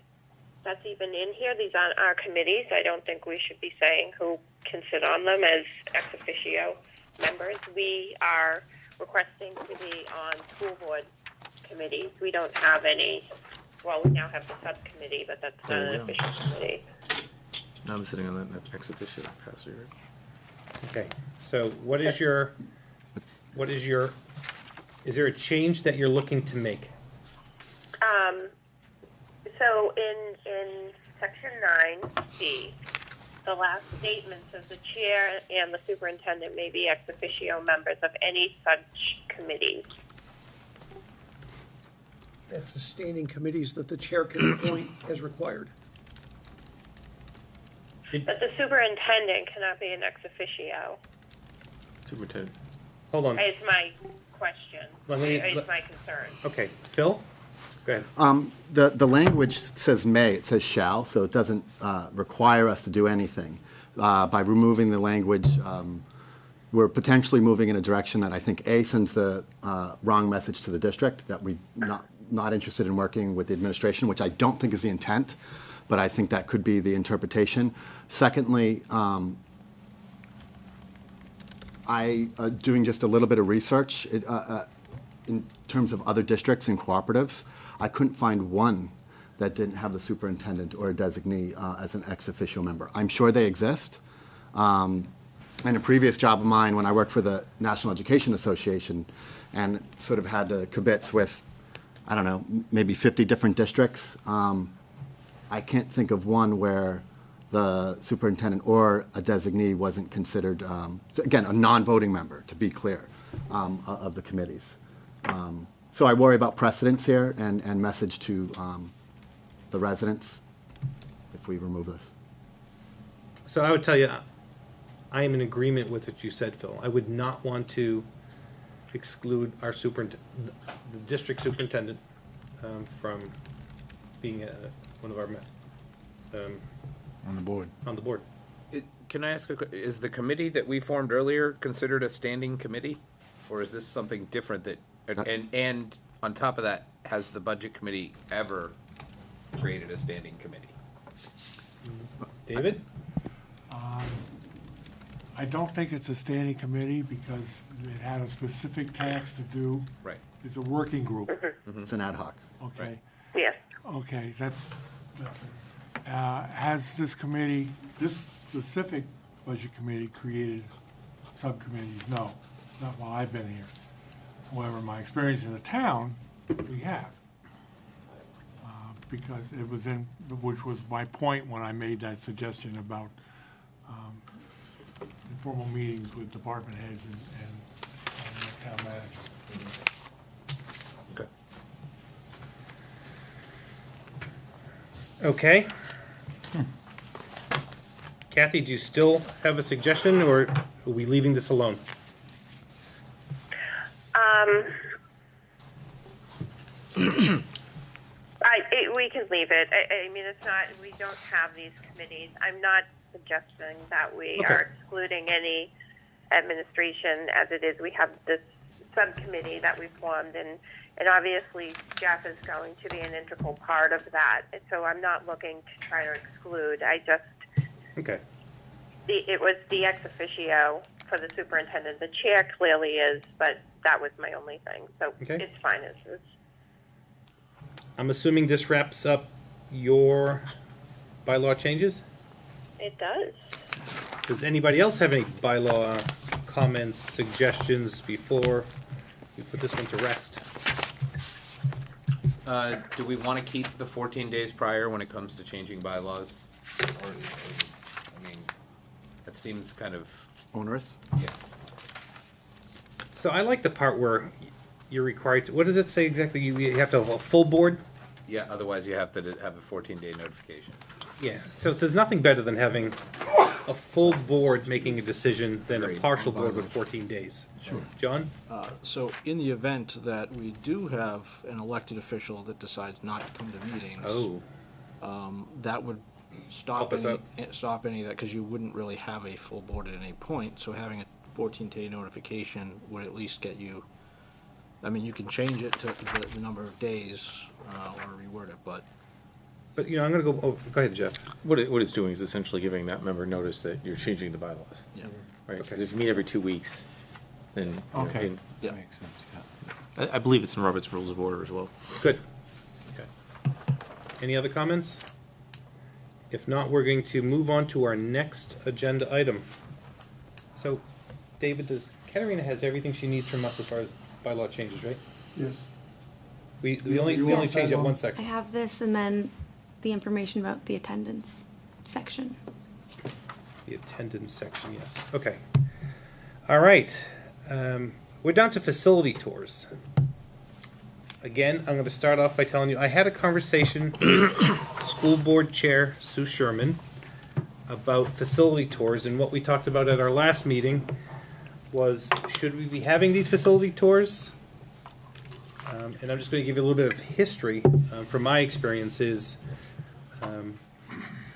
that's even in here. These aren't our committees. I don't think we should be saying who can sit on them as ex officio members. We are requesting to be on school board committees. We don't have any. Well, we now have the subcommittee, but that's not an official committee. No, I'm sitting on that ex officio capacity. Okay. So is there a change that you're looking to make? So in section 9C, the last statement says the chair and the superintendent may be ex officio members of any such committees. That's the standing committees that the chair can appoint as required. But the superintendent cannot be an ex officio. Superintendent. Hold on. It's my question. It's my concern. Okay. Phil? Go ahead. The language says may, it says shall, so it doesn't require us to do anything. By removing the language, we're potentially moving in a direction that I think, A, sends the wrong message to the district, that we're not interested in working with the administration, which I don't think is the intent, but I think that could be the interpretation. Secondly, doing just a little bit of research in terms of other districts and cooperatives, I couldn't find one that didn't have the superintendent or a designee as an ex officio member. I'm sure they exist. In a previous job of mine, when I worked for the National Education Association and sort of had to kibitz with, I don't know, maybe 50 different districts, I can't think of one where the superintendent or a designee wasn't considered, so again, a non-voting member, to be clear, of the committees. So I worry about precedence here and message to the residents if we remove this. So I would tell you, I am in agreement with what you said, Phil. I would not want to exclude our the district superintendent from being one of our On the board. on the board. Can I ask, is the committee that we formed earlier considered a standing committee? Or is this something different that, and on top of that, has the budget committee ever created a standing committee? David? I don't think it's a standing committee because it had a specific task to do. Right. It's a working group, It's an ad hoc. okay? Yes. Okay, that's, has this committee, this specific budget committee created subcommittees? No, not while I've been here. However, my experience in the town, we have. Because it was in, which was my point when I made that suggestion about informal meetings with department heads and the town manager. Okay. Okay. Kathy, do you still have a suggestion, or are we leaving this alone? We can leave it. I mean, it's not, we don't have these committees. I'm not suggesting that we Okay. are excluding any administration as it is. We have this subcommittee that we formed, and obviously Jeff is going to be an integral part of that. And so I'm not looking to try to exclude. I just, Okay. it was the ex officio for the superintendent. The chair clearly is, but that was my only thing. So Okay. it's fine as is. I'm assuming this wraps up your bylaw changes? It does. Does anybody else have any bylaw comments, suggestions before we put this one to rest? Do we want to keep the 14 days prior when it comes to changing bylaws? Or, I mean, that seems kind of, Onerous? yes. So I like the part where you're required to, what does it say exactly? You have to have a full board? Yeah, otherwise you have to have a 14-day notification. Yeah, so there's nothing better than having a full board making a decision than a Agreed. partial board with 14 days. Sure. John? So in the event that we do have an elected official that decides not to come to meetings. Oh, That would Help us out. stop any of that, because you wouldn't really have a full board at any point. So having a 14-day notification would at least get you, I mean, you can change it to the number of days, or reword it, but but you know, I'm gonna go, oh, go ahead, Jeff. What it's doing is essentially giving that member notice that you're changing the bylaws, yeah. right? 'Cause Okay. if you meet every 2 weeks, then. you know, Okay. and Yeah. Makes sense, yeah. I believe it's in Robert's Rules of Order as well. Good. Okay. Any other comments? If not, we're going to move on to our next agenda item. So, David, Katerina has everything she needs from us as far as bylaw changes, right? Yes. We You only want changed that bylaw? one I section. have this and then the information about the attendance section. The attendance section, yes. Okay. All right. We're down to facility tours. Again, I'm going to start off by telling you, I had a conversation with School Board Chair Sue Sherman about facility tours, and what we talked about at our last meeting was, should we be having these facility tours? And I'm just going to give you a little bit of history from my experiences.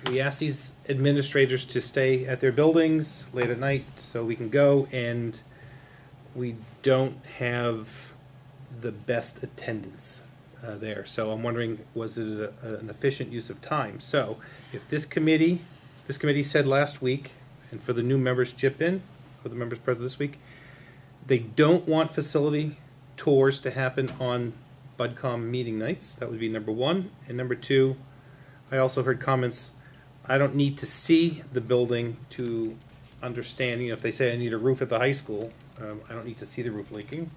We asked these administrators to stay at their buildings late at night so we can go, and we don't have the best attendance there. So I'm wondering, was it an efficient use of time? So if this committee said last week, and for the new members chip in, for the members present this week, they don't want facility tours to happen on BudCom meeting nights. That would be number one. And number two, I also heard comments, I don't need to see the building to understand, you know, if they say I need a roof at the high school, I don't need to see the roof leaking.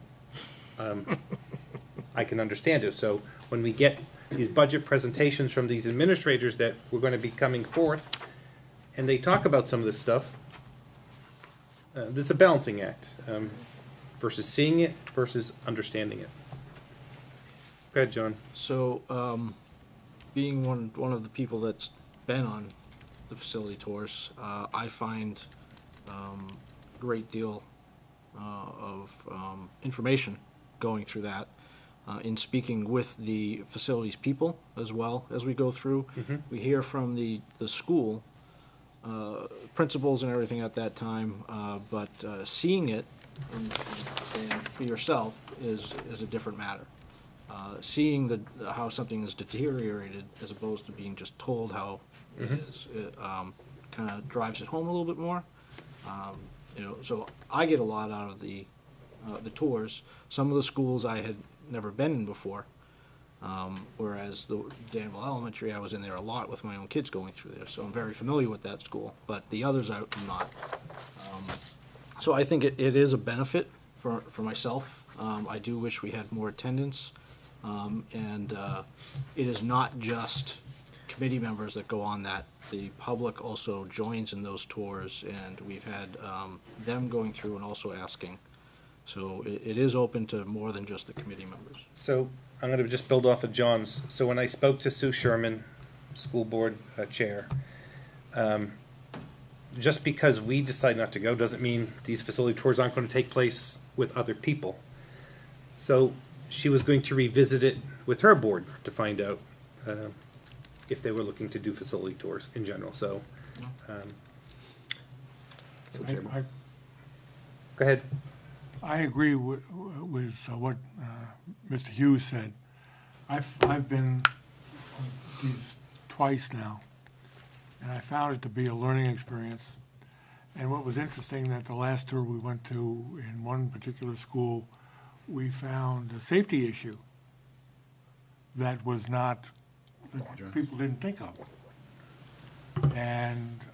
I can understand it. So when we get these budget presentations from these administrators that we're going to be coming forth, and they talk about some of this stuff, this is a balancing act versus seeing it versus understanding it. Go ahead, John. So, being one of the people that's been on the facility tours, I find a great deal of information going through that. In speaking with the facilities people as well as we go through, we hear from the school principals and everything at that time, but seeing it and for yourself is a different matter. Seeing how something is deteriorated as opposed to being just told how it is, kind of drives it home a little bit more. So I get a lot out of the tours. Some of the schools I had never been in before, whereas the Danville Elementary, I was in there a lot with my own kids going through there, so I'm very familiar with that school, but the others I'm not. So I think it is a benefit for myself. I do wish we had more attendance, and it is not just committee members that go on that. The public also joins in those tours, and we've had them going through and also asking. So it is open to more than just the committee members. So I'm going to just build off of John's. So when I spoke to Sue Sherman, school board chair, just because we decide not to go doesn't mean these facility tours aren't going to take place with other people. So she was going to revisit it with her board to find out if they were looking to do facility tours in general. So, I go ahead. I agree with what Mr. Hughes said. I've been these twice now, and I found it to be a learning experience. And what was interesting, that the last tour we went to in one particular school, we found a safety issue that was not, that people didn't think of. And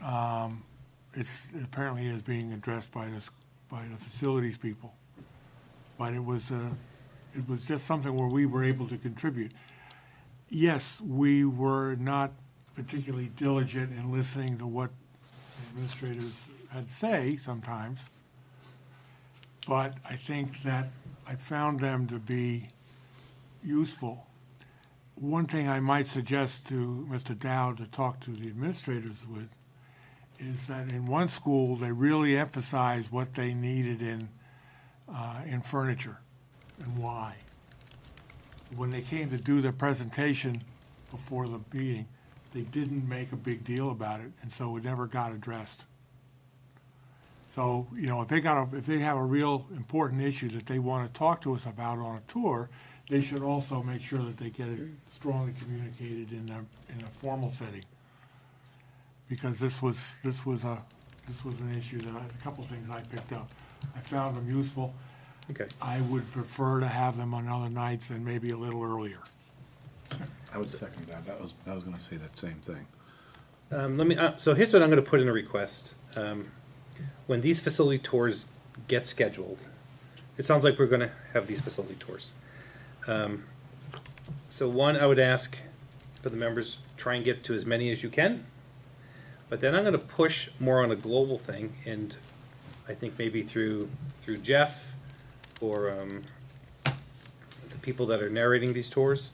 it's apparently is being addressed by the facilities people. But it was just something where we were able to contribute. Yes, we were not particularly diligent in listening to what administrators had to say sometimes, but I think that I found them to be useful. One thing I might suggest to Mr. Dowd to talk to the administrators with is that in one school, they really emphasized what they needed in furniture and why. When they came to do their presentation before the meeting, they didn't make a big deal about it, and so it never got addressed. So, if they have a real important issue that they want to talk to us about on a tour, they should also make sure that they get it strongly communicated in a formal setting. Because this was an issue that a couple of things I picked up. I found them useful. Okay. I would prefer to have them on other nights and maybe a little earlier. I would second that. I was gonna say that same thing. So here's what I'm going to put in a request. When these facility tours get scheduled, it sounds like we're going to have these facility tours. So one, I would ask for the members, try and get to as many as you can. But then I'm going to push more on a global thing, and I think maybe through Jeff or the people that are narrating these tours,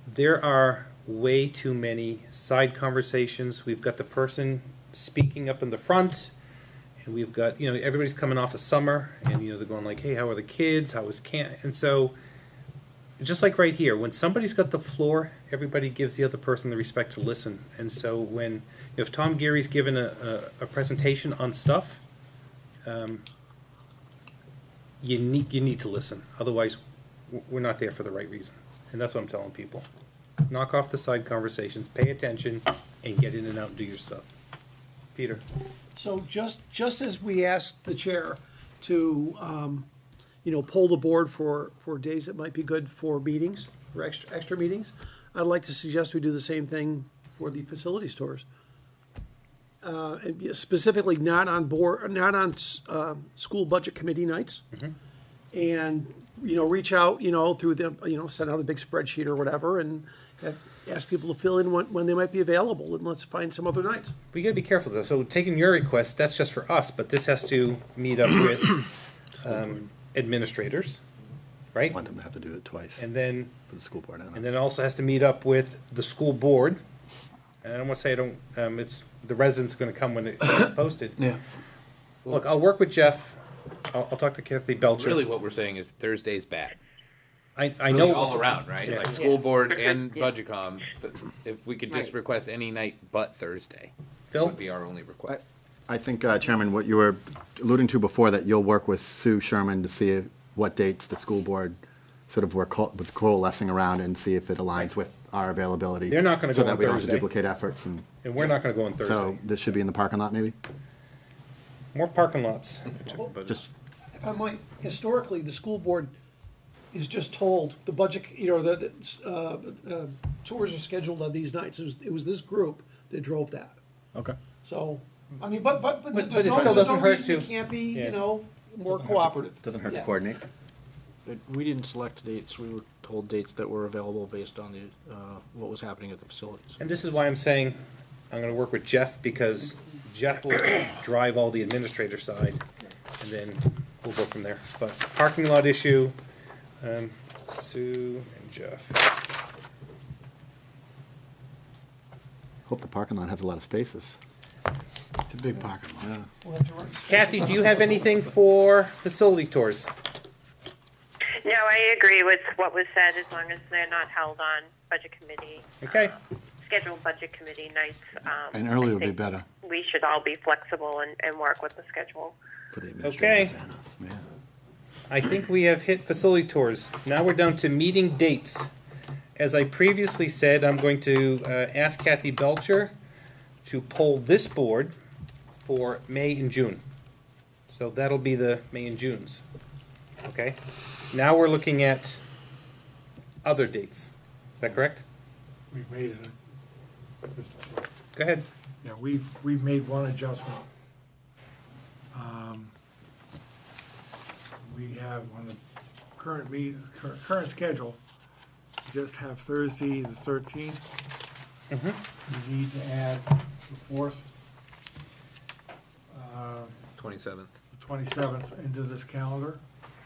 there are way too many side conversations. We've got the person speaking up in the front, and we've got, everybody's coming off of summer, and, they're going like, hey, how are the kids? How was camp? And so, just like right here, when somebody's got the floor, everybody gives the other person the respect to listen. And so if Tom Geary's given a presentation on stuff, you need to listen. Otherwise, we're not there for the right reason. And that's what I'm telling people. Knock off the side conversations, pay attention, and get in and out and do your stuff. Peter? So just as we asked the chair to, poll the board for days that might be good for meetings, for extra meetings, I'd like to suggest we do the same thing for the facilities tours. And specifically not on school budget committee nights. And, reach out, through the, send out a big spreadsheet or whatever, and ask people to fill in when they might be available, and let's find some other nights. We got to be careful though. So taking your request, that's just for us, but this has to meet up with administrators, right? I want them to have to do it twice And then, for the school board. and then it also has to meet up with the school board. And I don't want to say it's the residents going to come when it's posted. Yeah. Look, I'll work with Jeff. I'll talk to Kathy Belcher. Really, what we're saying is Thursday's bad. I Really know all around, right? Yeah. Like school board and BudgetCom. If we could just request any night but Thursday. Phil? would be our only request. I think, Chairman, what you were alluding to before, that you'll work with Sue Sherman to see what dates the school board sort of was coalescing around and see if it aligns with our availability. They're not gonna So go on that we don't have to Thursday. duplicate efforts and, And we're not gonna go on so Thursday. this should be in the parking lot maybe? More parking lots. Just, If I might, historically, the school board is just told the budget, the tours are scheduled on these nights. It was this group that drove that. Okay. So, I mean, but But there's it no, still there's doesn't no hurt reason to- it can't be, yeah. you know, more cooperative. doesn't hurt to Yeah. coordinate. We didn't select dates, we were told dates that were available based on the, what was happening at the facilities. And this is why I'm saying I'm gonna work with Jeff, because Jeff will drive all the administrator side, and then we'll go from there. But parking lot issue, Sue and Jeff. Hope the parking lot has a lot of spaces. It's a big parking lot. Kathy, do you have anything for facility tours? No, I agree with what was said, as long as they're not held on budget committee, Okay, scheduled budget committee nights. And earlier I would be think better. We should all be flexible and work with the schedule. For the Okay. administrators and us, yeah. I think we have hit facility tours. Now we're down to meeting dates. As I previously said, I'm going to ask Kathy Belcher to poll this board for May and June. So that'll be the May and Junes. Okay? Now we're looking at other dates. Is that correct? We've made it. Go ahead. Yeah, we've made one adjustment. We have on the current schedule, we just have Thursday the 13th. We need to add the 4th, 27th. the 27th into this calendar,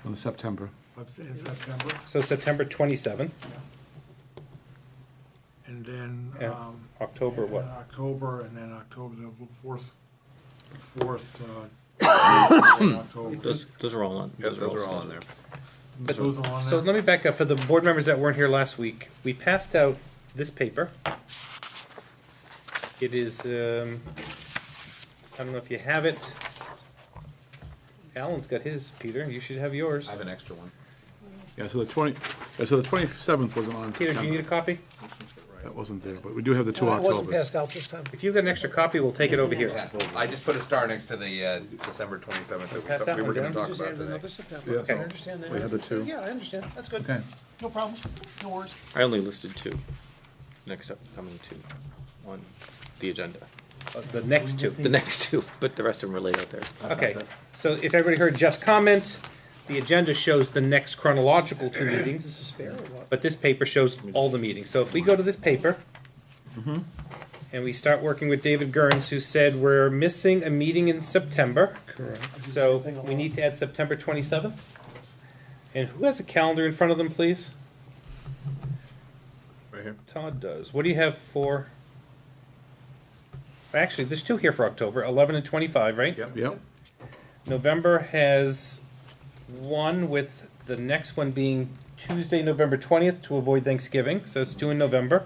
In September. but in September. So September 27th, And then, and October and what? October, and then October, the 4th, October. Those are all on. Those are all on there. But- Those are on So there? let me back up. For the board members that weren't here last week, we passed out this paper. It is, I don't know if you have it. Alan's got his, Peter. You should have yours. I have an extra one. Yeah, so the 27th wasn't on Peter, do you need a September. copy? That wasn't there, but we do have the 2 It wasn't Octobers. passed out this time. If you've got an extra copy, we'll take it over here. I just put a star next to the December 27th Pass that that we were one gonna down. talk Just about added today. another September. Yeah, I so understand that. we have the two. Yeah, I understand. That's good. Okay. No problem. No worries. I only listed two. Next up, coming to on the agenda. The next two. The next two, but the rest of them are laid out there. Okay, so if everybody heard Jeff's comment, the agenda shows the next chronological two meetings, This is fair or what? but this paper shows all the meetings. So if we go to this paper, and we start working with David Gerns, who said we're missing a meeting in September. Correct. So we need to add September 27th. And who has a calendar in front of them, please? Right here. Todd does. What do you have for? Actually, there's two here for October, 11 and 25, right? Yep. November has one, with the next one being Tuesday, November 20th, to avoid Thanksgiving, so it's two in November.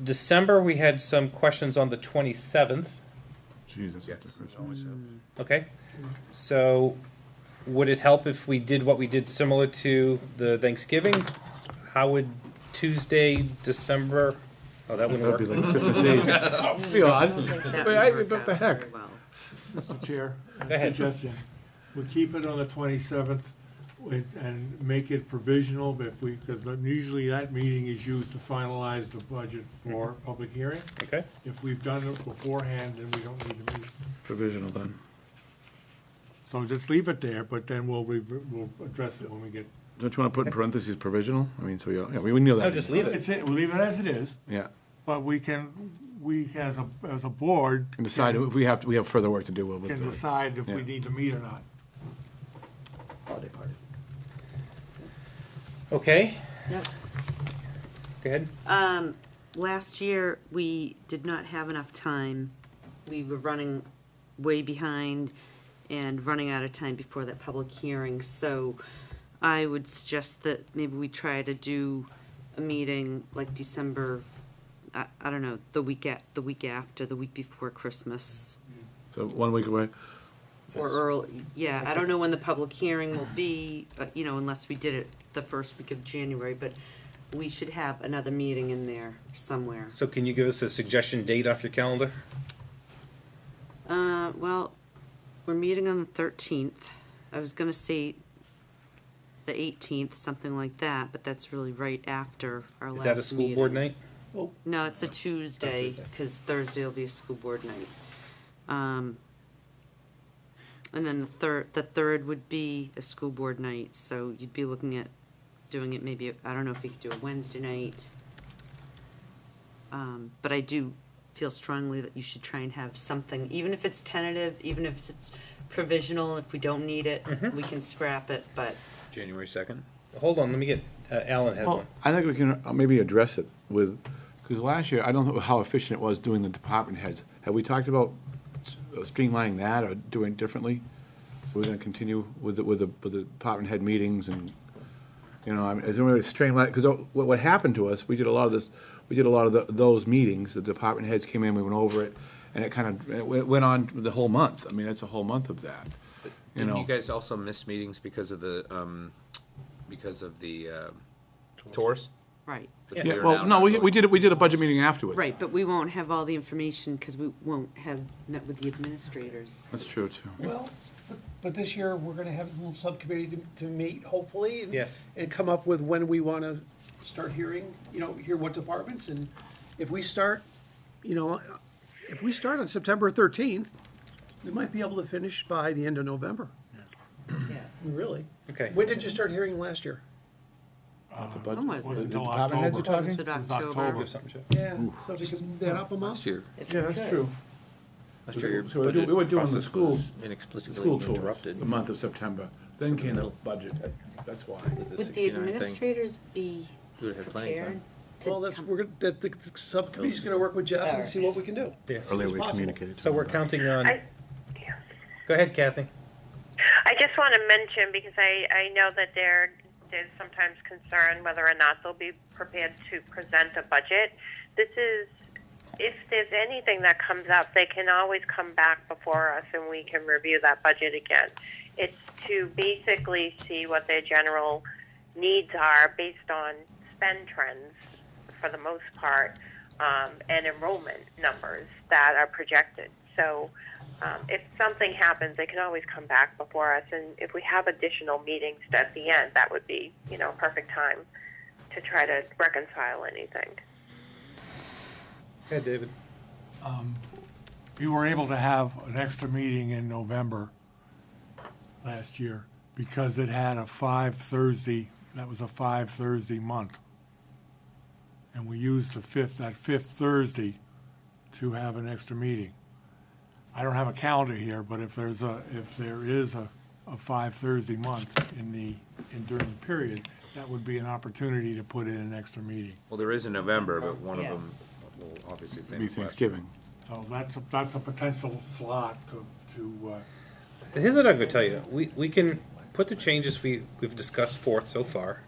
December, we had some questions on the 27th, Jesus. Yes, always so. okay? So would it help if we did what we did similar to the Thanksgiving? How would Tuesday, December, oh, that wouldn't That'd be work. like Christmas Eve. Be odd. What the heck? Mr. Chair, Go ahead. a suggestion. We keep it on the 27th and make it provisional, but if we, because usually that meeting is used to finalize the budget for public hearing. Okay, If we've done it beforehand, then we don't need to meet. Provisional then. So just leave it there, but then we'll address it when we get. Don't you want to put in parentheses provisional? I mean, so yeah, we knew that. no, just leave it. It's, we'll leave it as it is, Yeah. but we as a board. And decide if we have further work to do, we'll do Can it. decide if Yeah. we need to meet or not. Holiday party. Okay, Yep. go ahead. Last year, we did not have enough time. We were running way behind and running out of time before that public hearing. So I would suggest that maybe we try to do a meeting like December I don't know, the week after, the week before Christmas. So 1 week away. Or early, yeah, I don't know when the public hearing will be, unless we did it the first week of January, but we should have another meeting in there somewhere. So can you give us a suggestion date off your calendar? Well, we're meeting on the 13th. I was gonna say the 18th, something like that, but that's really right after our last Is meeting. that a school board night? No, it's a Tuesday, because Thursday will be a school board night. And then the third would be a school board night, so you'd be looking at doing it maybe, I don't know if we could do a Wednesday night. But I do feel strongly that you should try and have something, even if it's tentative, even if it's provisional, if we don't need it, we can scrap it, but. January 2nd? Hold on, let me get, Alan had Well, one. I think we can maybe address it with, because last year, I don't know how efficient it was doing the department heads. Have we talked about streamlining that or doing it differently? So we're gonna continue with the department head meetings and, I mean, is there a way to streamline, because what happened to us, we did a lot of those meetings, the department heads came in, we went over it, and it went on the whole month. I mean, that's a whole month of that. Didn't you guys also miss meetings because of the tours? Right. Which Yeah, are well, now no, not we did a budget meeting afterwards. Right, but we won't have all the information, because we won't have met with the administrators. That's true, too. Well, but this year, we're gonna have a little subcommittee to meet, hopefully. Yes. And come up with when we wanna start hearing, hear what departments, and if we start, on September 13th, we might be able to finish by the end of November. Yeah. Really? Okay. When did you start hearing last year? That's a budget. When was Was it? it till department heads October? you're talking? Was it It was October? October. Give something, Joe. Yeah, so we can, that up a month? Last year. Yeah, that's true. Last year, your So we were budget doing the process school- was inexplicably School tours, interrupted. the month of September, then came the middle. budget, that's why. With the Would the 69 thing. administrators be We would have plenty of prepared time. to Well, that's, come? the subcommittee's gonna work with Jeff and see what we can do. Yes. Earlier we communicated. So we're counting on, I, go ahead, Kathy. I just want to mention, because I know that there's sometimes concern whether or not they'll be prepared to present a budget. If there's anything that comes up, they can always come back before us and we can review that budget again. It's to basically see what their general needs are based on spend trends, for the most part, and enrollment numbers that are projected. So if something happens, they can always come back before us, and if we have additional meetings at the end, that would be, a perfect time to try to reconcile anything. Go ahead, David. We were able to have an extra meeting in November last year because it had a 5 Thursday, that was a 5 Thursday month. And we used that fifth Thursday to have an extra meeting. I don't have a calendar here, but if there is a 5 Thursday month during the period, that would be an opportunity to put in an extra meeting. Well, there is in November, but one of Yeah. them will obviously same Be as last year. Thanksgiving. So that's a potential slot to Here's what I'm gonna tell you, we can put the changes we've discussed forth so far.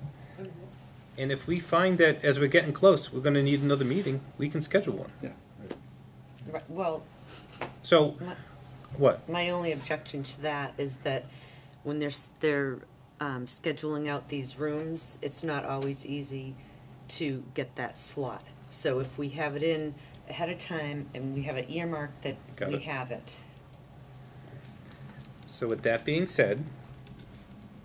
And if we find that as we're getting close, we're gonna need another meeting, we can schedule one. Yeah. Right, well, So, my- what? my only objection to that is that when they're scheduling out these rooms, it's not always easy to get that slot. So if we have it in ahead of time and we have it earmarked that Got we it. have it. So with that being said,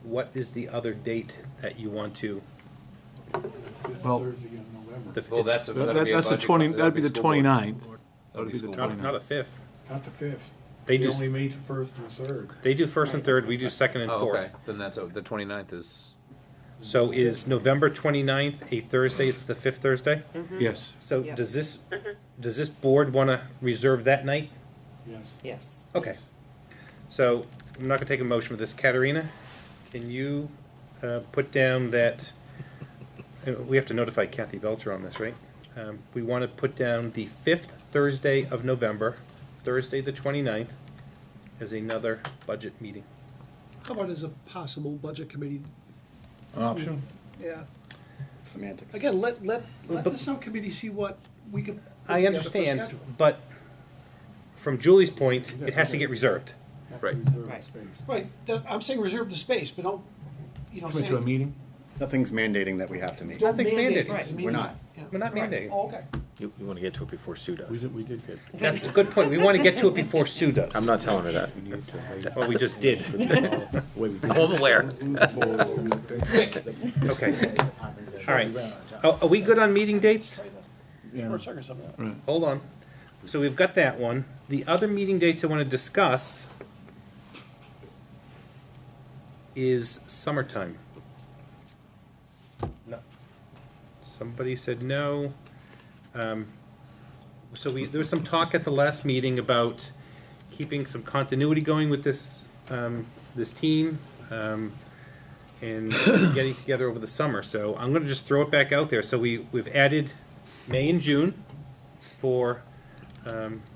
what is the other date that you want to? fifth Well- Thursday in November. The Well, that's That's that'd be a the budget 20, co- that'd be the school board. 29th. That'd That'd be be the school Not, not a 5th. Not the fifth. They We do, only meet first and third. they do 1st and 3rd, we do 2nd and Oh, 4th. okay, then that's, the 29th is, So is November 29th a Thursday, it's the 5th Thursday? Yes. So Yep. does this board wanna reserve that night? Yes. Yes. Okay. So I'm not gonna take a motion for this. Katerina, can you put down that, we have to notify Kathy Belcher on this, right? We want to put down the 5th Thursday of November, Thursday the 29th, as another budget meeting. How about as a possible budget committee? An option? Yeah. Semantics. Again, let the subcommittee see what we can. put I together a understand, schedule. but from Julie's point, it has to get reserved. Right. Right, I'm saying reserve the space, but don't, Come to a meeting? Nothing's mandating that we have to meet. Don't Nothing's mandate mandated. it. We're not. Yeah. We're not Right. mandating. Oh, okay. You want to get to it before Sue does. We did get. That's a good point. We want to get to it before Sue does. I'm not telling her that. Well, we just did. I'm aware. Okay. All right. Oh, are we good on meeting dates? Short circuit something. Right. Hold on. So we've got that one. The other meeting dates I want to discuss is summertime. No. Somebody said no. So there was some talk at the last meeting about keeping some continuity going with this, this team, and getting together over the summer. So I'm gonna just throw it back out there. So we've added May and June for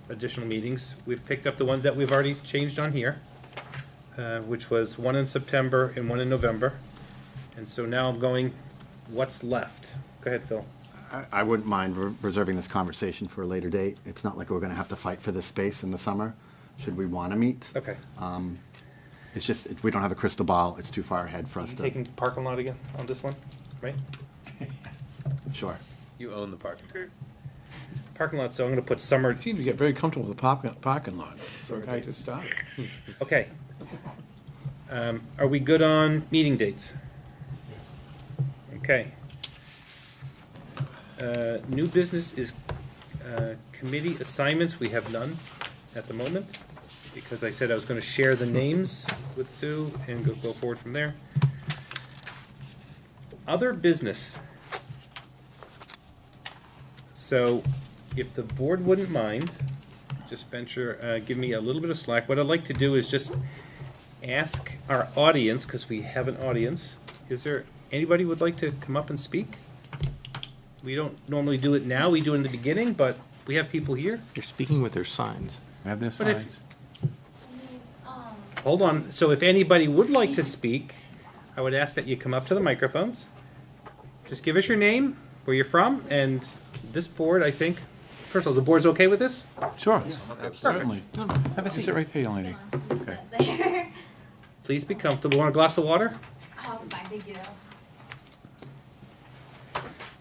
additional meetings. We've picked up the ones that we've already changed on here, which was one in September and one in November. And so now I'm going, what's left? Go ahead, Phil. I wouldn't mind reserving this conversation for a later date. It's not like we're gonna have to fight for this space in the summer, should we wanna meet. Okay. It's just, we don't have a crystal ball, it's too far ahead for us You to. taking parking lot again on this one, right? Sure. You own the parking. Parking lot, so I'm gonna put summer, You seem to get very comfortable with the parking lot. So I just started. okay. Are we good on meeting dates? Okay. New business is committee assignments. We have none at the moment, because I said I was gonna share the names with Sue and go forward from there. Other business. So, if the board wouldn't mind, just give me a little bit of slack. What I'd like to do is just ask our audience, because we have an audience, is there anybody who would like to come up and speak? We don't normally do it now, we do it in the beginning, but we have people here. They're speaking with their signs. We have their But if- signs. Hold on, so if anybody would like to speak, I would ask that you come up to the microphones. Just give us your name, where you're from, and this board, I think, first of all, the board's okay with this? Sure, certainly. Have a seat. Sit right there, young lady. Okay. There. Please be comfortable. Want a glass of water? Oh, fine, thank you.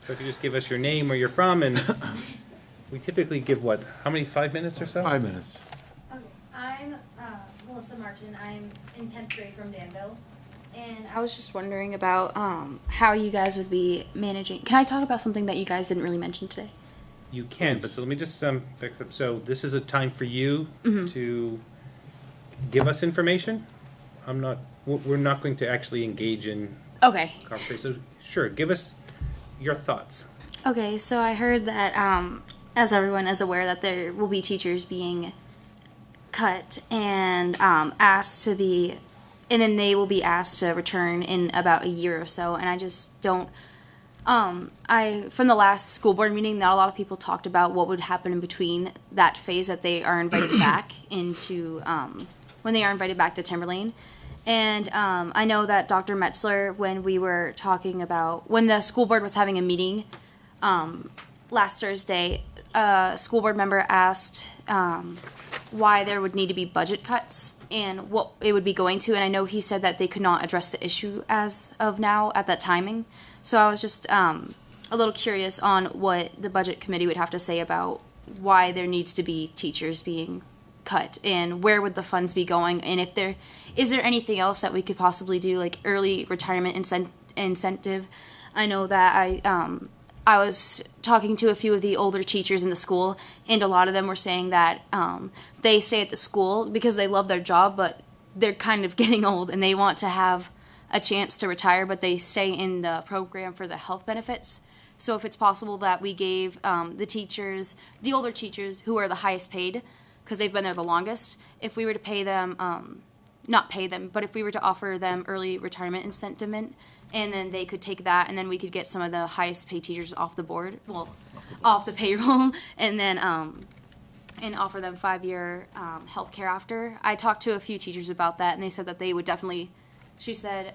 So if you just give us your name, where you're from, and we typically give what, how many, 5 minutes or so? 5 minutes. Okay, I'm Melissa Martin. I'm in 10th grade from Danville. And I was just wondering about how you guys would be managing. Can I talk about something that you guys didn't really mention today? You can, but so let me just back up. So this is a time for you to give us information. We're not going to actually engage in Okay. conversation. So sure, give us your thoughts. Okay, so I heard that, as everyone is aware, that there will be teachers being cut and asked to be, and then they will be asked to return in about a year or so. And I just don't. From the last school board meeting, not a lot of people talked about what would happen in between that phase that they are invited back into, when they are invited back to Timberlane. And I know that Dr. Metzler, when we were talking about, when the school board was having a meeting last Thursday, a school board member asked why there would need to be budget cuts and what it would be going to. And I know he said that they could not address the issue as of now at that timing. So I was just a little curious on what the budget committee would have to say about why there needs to be teachers being cut and where would the funds be going, and if there is there anything else that we could possibly do, like early retirement incentive. I know that I was talking to a few of the older teachers in the school, and a lot of them were saying that they stay at the school because they love their job, but they're kind of getting old and they want to have a chance to retire, but they stay in the program for the health benefits. So if it's possible that we gave the teachers, the older teachers who are the highest paid, because they've been there the longest, if we were to pay them, not pay them, but if we were to offer them early retirement incentive, and then they could take that, and then we could get some of the highest paid teachers off the board, well, off the payroll, and then and offer them 5-year health care after. I talked to a few teachers about that, and they said that they would definitely, she said,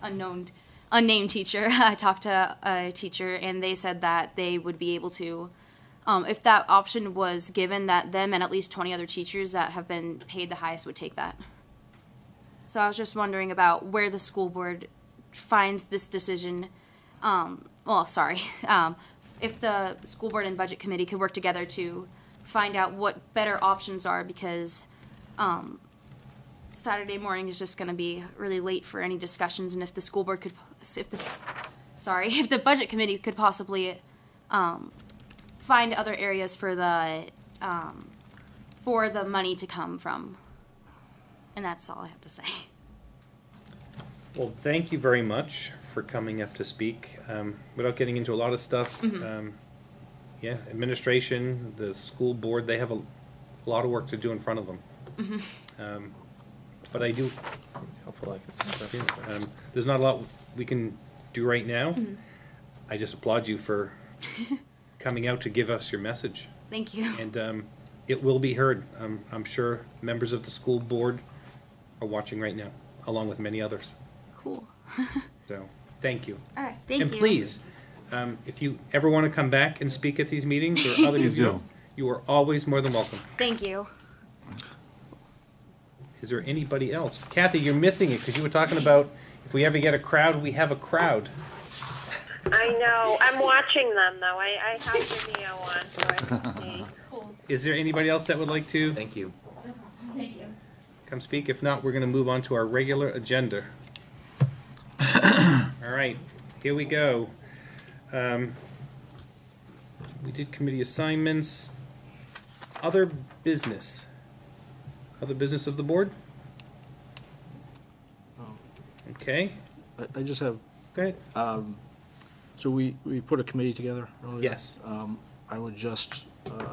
unknown, unnamed teacher. I talked to a teacher, and they said that they would be able to, if that option was given, that them and at least 20 other teachers that have been paid the highest would take that. So I was just wondering about where the school board finds this decision. If the school board and budget committee could work together to find out what better options are, because Saturday morning is just going to be really late for any discussions, and if the school board could, if the budget committee could possibly find other areas for the money to come from. And that's all I have to say. Well, thank you very much for coming up to speak. Without getting into a lot of stuff, yeah, administration, the school board, they have a lot of work to do in front of them. But I do, there's not a lot we can do right now. I just applaud you for coming out to give us your message. Thank you. And it will be heard. I'm sure members of the school board are watching right now, along with many others. Cool. So, thank you. All right, thank you. And please, if you ever want to come back and speak at these meetings or other Please do. you are always more than welcome. Thank you. Is there anybody else? Kathy, you're missing it because you were talking about if we ever get a crowd, we have a crowd. I know. I'm watching them, though. I have video on so I can see. Is there anybody else that would like to Thank you. Thank you. come speak? If not, we're going to move on to our regular agenda. All right, here we go. We did committee assignments. Other business. Other business of the board? Okay, I just have, go ahead. so we put a committee together earlier. Yes. I would just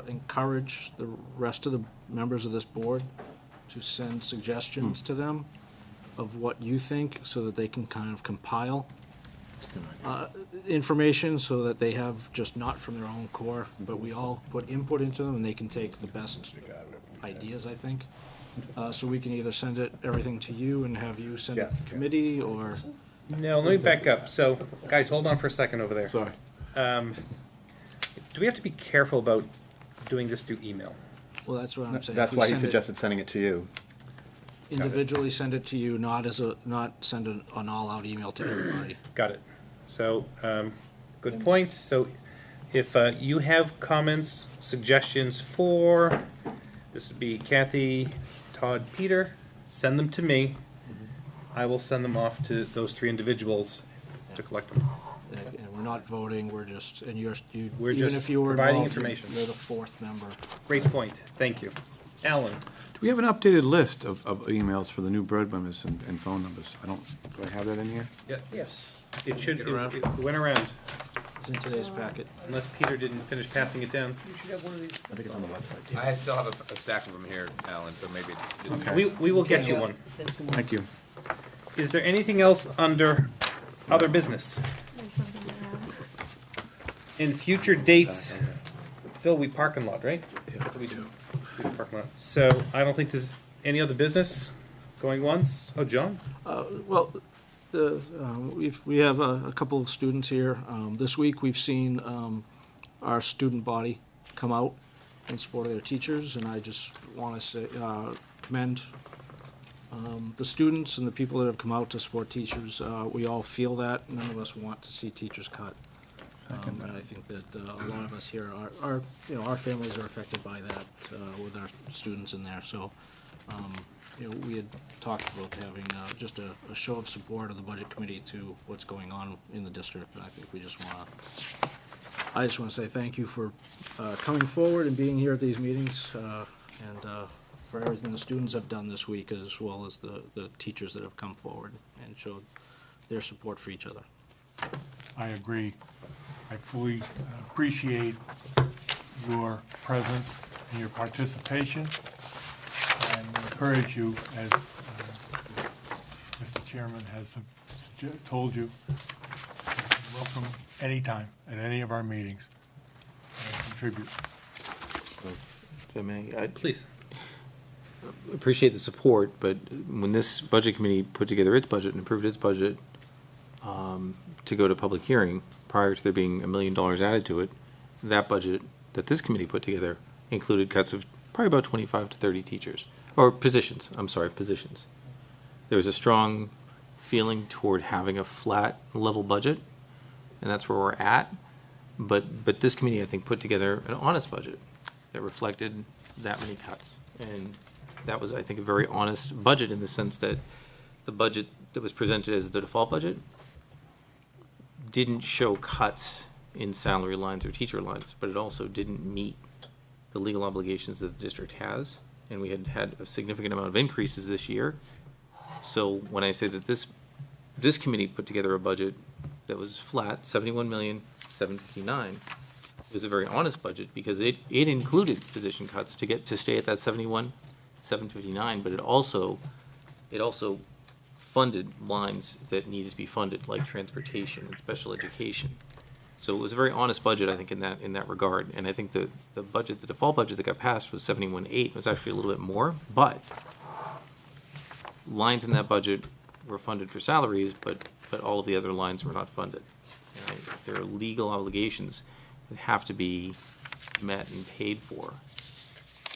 encourage the rest of the members of this board to send suggestions to them of what you think, so that they can kind of compile information, so that they have just not from their own core, but we all put input into them, and they can take the best ideas, I think. So we can either send everything to you and have you send it to the committee, or... No, let me back up. So, guys, hold on for a second over there. Sorry. Do we have to be careful about doing this through email? Well, that's what I'm saying. That's If we why he send it suggested sending it to you. individually, send it to you, not send an all-out email to everybody. Got it. So, good point. So, if you have comments, suggestions for, this would be Kathy, Todd, Peter, send them to me. I will send them off to those three individuals to collect them. And we're not voting, we're just, and We're even just if you were providing involved, information. you're the fourth member. Great point. Thank you. Alan? Do we have an updated list of emails for the new board members and phone numbers? Do I have that in here? Yes. It should, Get around. it went around, It's in today's packet. unless Peter didn't finish passing it down. I think it's on the website, too. I still have a stack of them here, Alan, so maybe it didn't. Okay. We will get you one. Thank you. Is there anything else under other business? In future dates, Phil, we parking lot, right? What do we do? We do parking lot. So I don't think there's any other business going once. Oh, John? Well, we have a couple of students here. This week, we've seen our student body come out in support of their teachers, and I just want to say, commend the students and the people that have come out to support teachers. We all feel that. None of us want to see teachers cut. And I think that a lot of us here our families are affected by that with our students in there. So, we had talked about having just a show of support of the budget committee to what's going on in the district. And I think I just want to say thank you for coming forward and being here at these meetings, and for everything the students have done this week, as well as the teachers that have come forward and showed their support for each other. I agree. I fully appreciate your presence and your participation, and encourage you, as Mr. Chairman has told you, welcome anytime at any of our meetings and contribute. If I may, I Please. appreciate the support, but when this budget committee put together its budget and approved its budget, to go to public hearing prior to there being $1 million added to it, that budget that this committee put together included cuts of probably about 25 to 30 teachers, or positions, positions. There was a strong feeling toward having a flat level budget, and that's where we're at. But this committee, I think, put together an honest budget that reflected that many cuts. And that was, I think, a very honest budget in the sense that the budget that was presented as the default budget didn't show cuts in salary lines or teacher lines, but it also didn't meet the legal obligations that the district has. And we had a significant amount of increases this year. So when I say that this committee put together a budget that was flat, $71,759,000, it was a very honest budget because it included position cuts to stay at that $71,759,000, but it also funded lines that needed to be funded, like transportation and special education. So it was a very honest budget, I think, in that regard. And I think the default budget that got passed was 71.8. It was actually a little bit more, but lines in that budget were funded for salaries, but all of the other lines were not funded. And there are legal obligations that have to be met and paid for.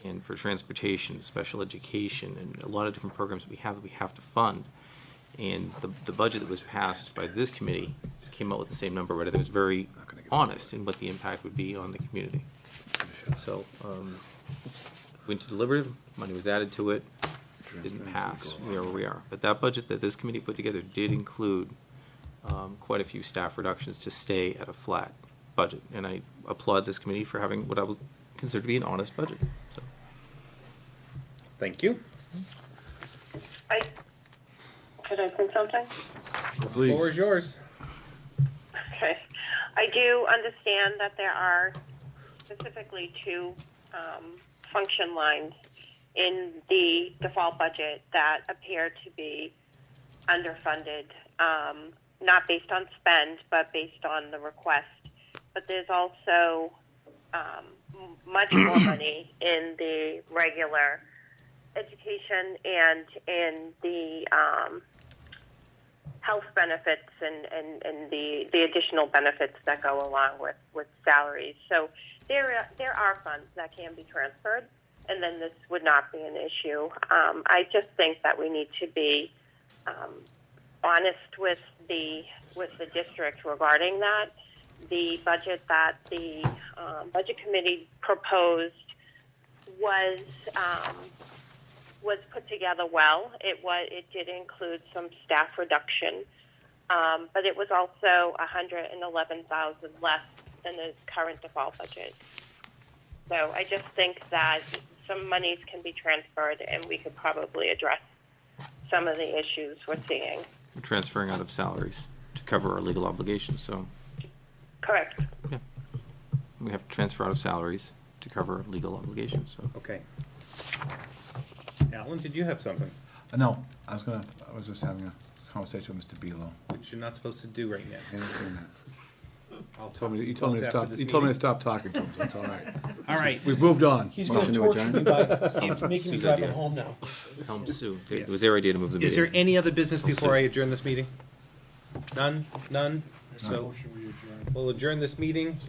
And for transportation, special education, and a lot of different programs we have to fund. And the budget that was passed by this committee came out with the same number, but it was very honest in what the impact would be on the community. So, went to deliberative, money was added to it, didn't pass, we are where we are. But that budget that this committee put together did include quite a few staff reductions to stay at a flat budget. And I applaud this committee for having what I would consider to be an honest budget. So. Thank you. Could I say something? The floor is yours. Okay. I do understand that there are specifically two function lines in the default budget that appear to be underfunded, not based on spend, but based on the request. But there's also much more money in the regular education and in the health benefits and the additional benefits that go along with salaries. So there are funds that can be transferred, and then this would not be an issue. I just think that we need to be honest with the district regarding that. The budget that the budget committee proposed was put together well. It did include some staff reduction, but it was also $111,000 less than the current default budget. So I just think that some monies can be transferred, and we could probably address some of the issues we're seeing. We're transferring out of salaries to cover our legal obligations, so. Correct. Yeah. We have to transfer out of salaries to cover legal obligations, so. Okay. Alan, did you have something? No, I was just having a conversation with Mr. Bealow. Which you're not supposed to do right now. You told me to stop talking to him, so it's all right. All right. We've moved on. He's going to torture me by making me drive him home now. Helm Sue. It was their idea to move the meeting. Is there any other business before I adjourn this meeting? None? So we'll adjourn this meeting.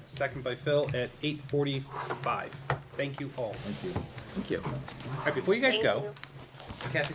Second by Phil at 8:45. Thank you all. Thank you. All right, before you guys go, Kathy.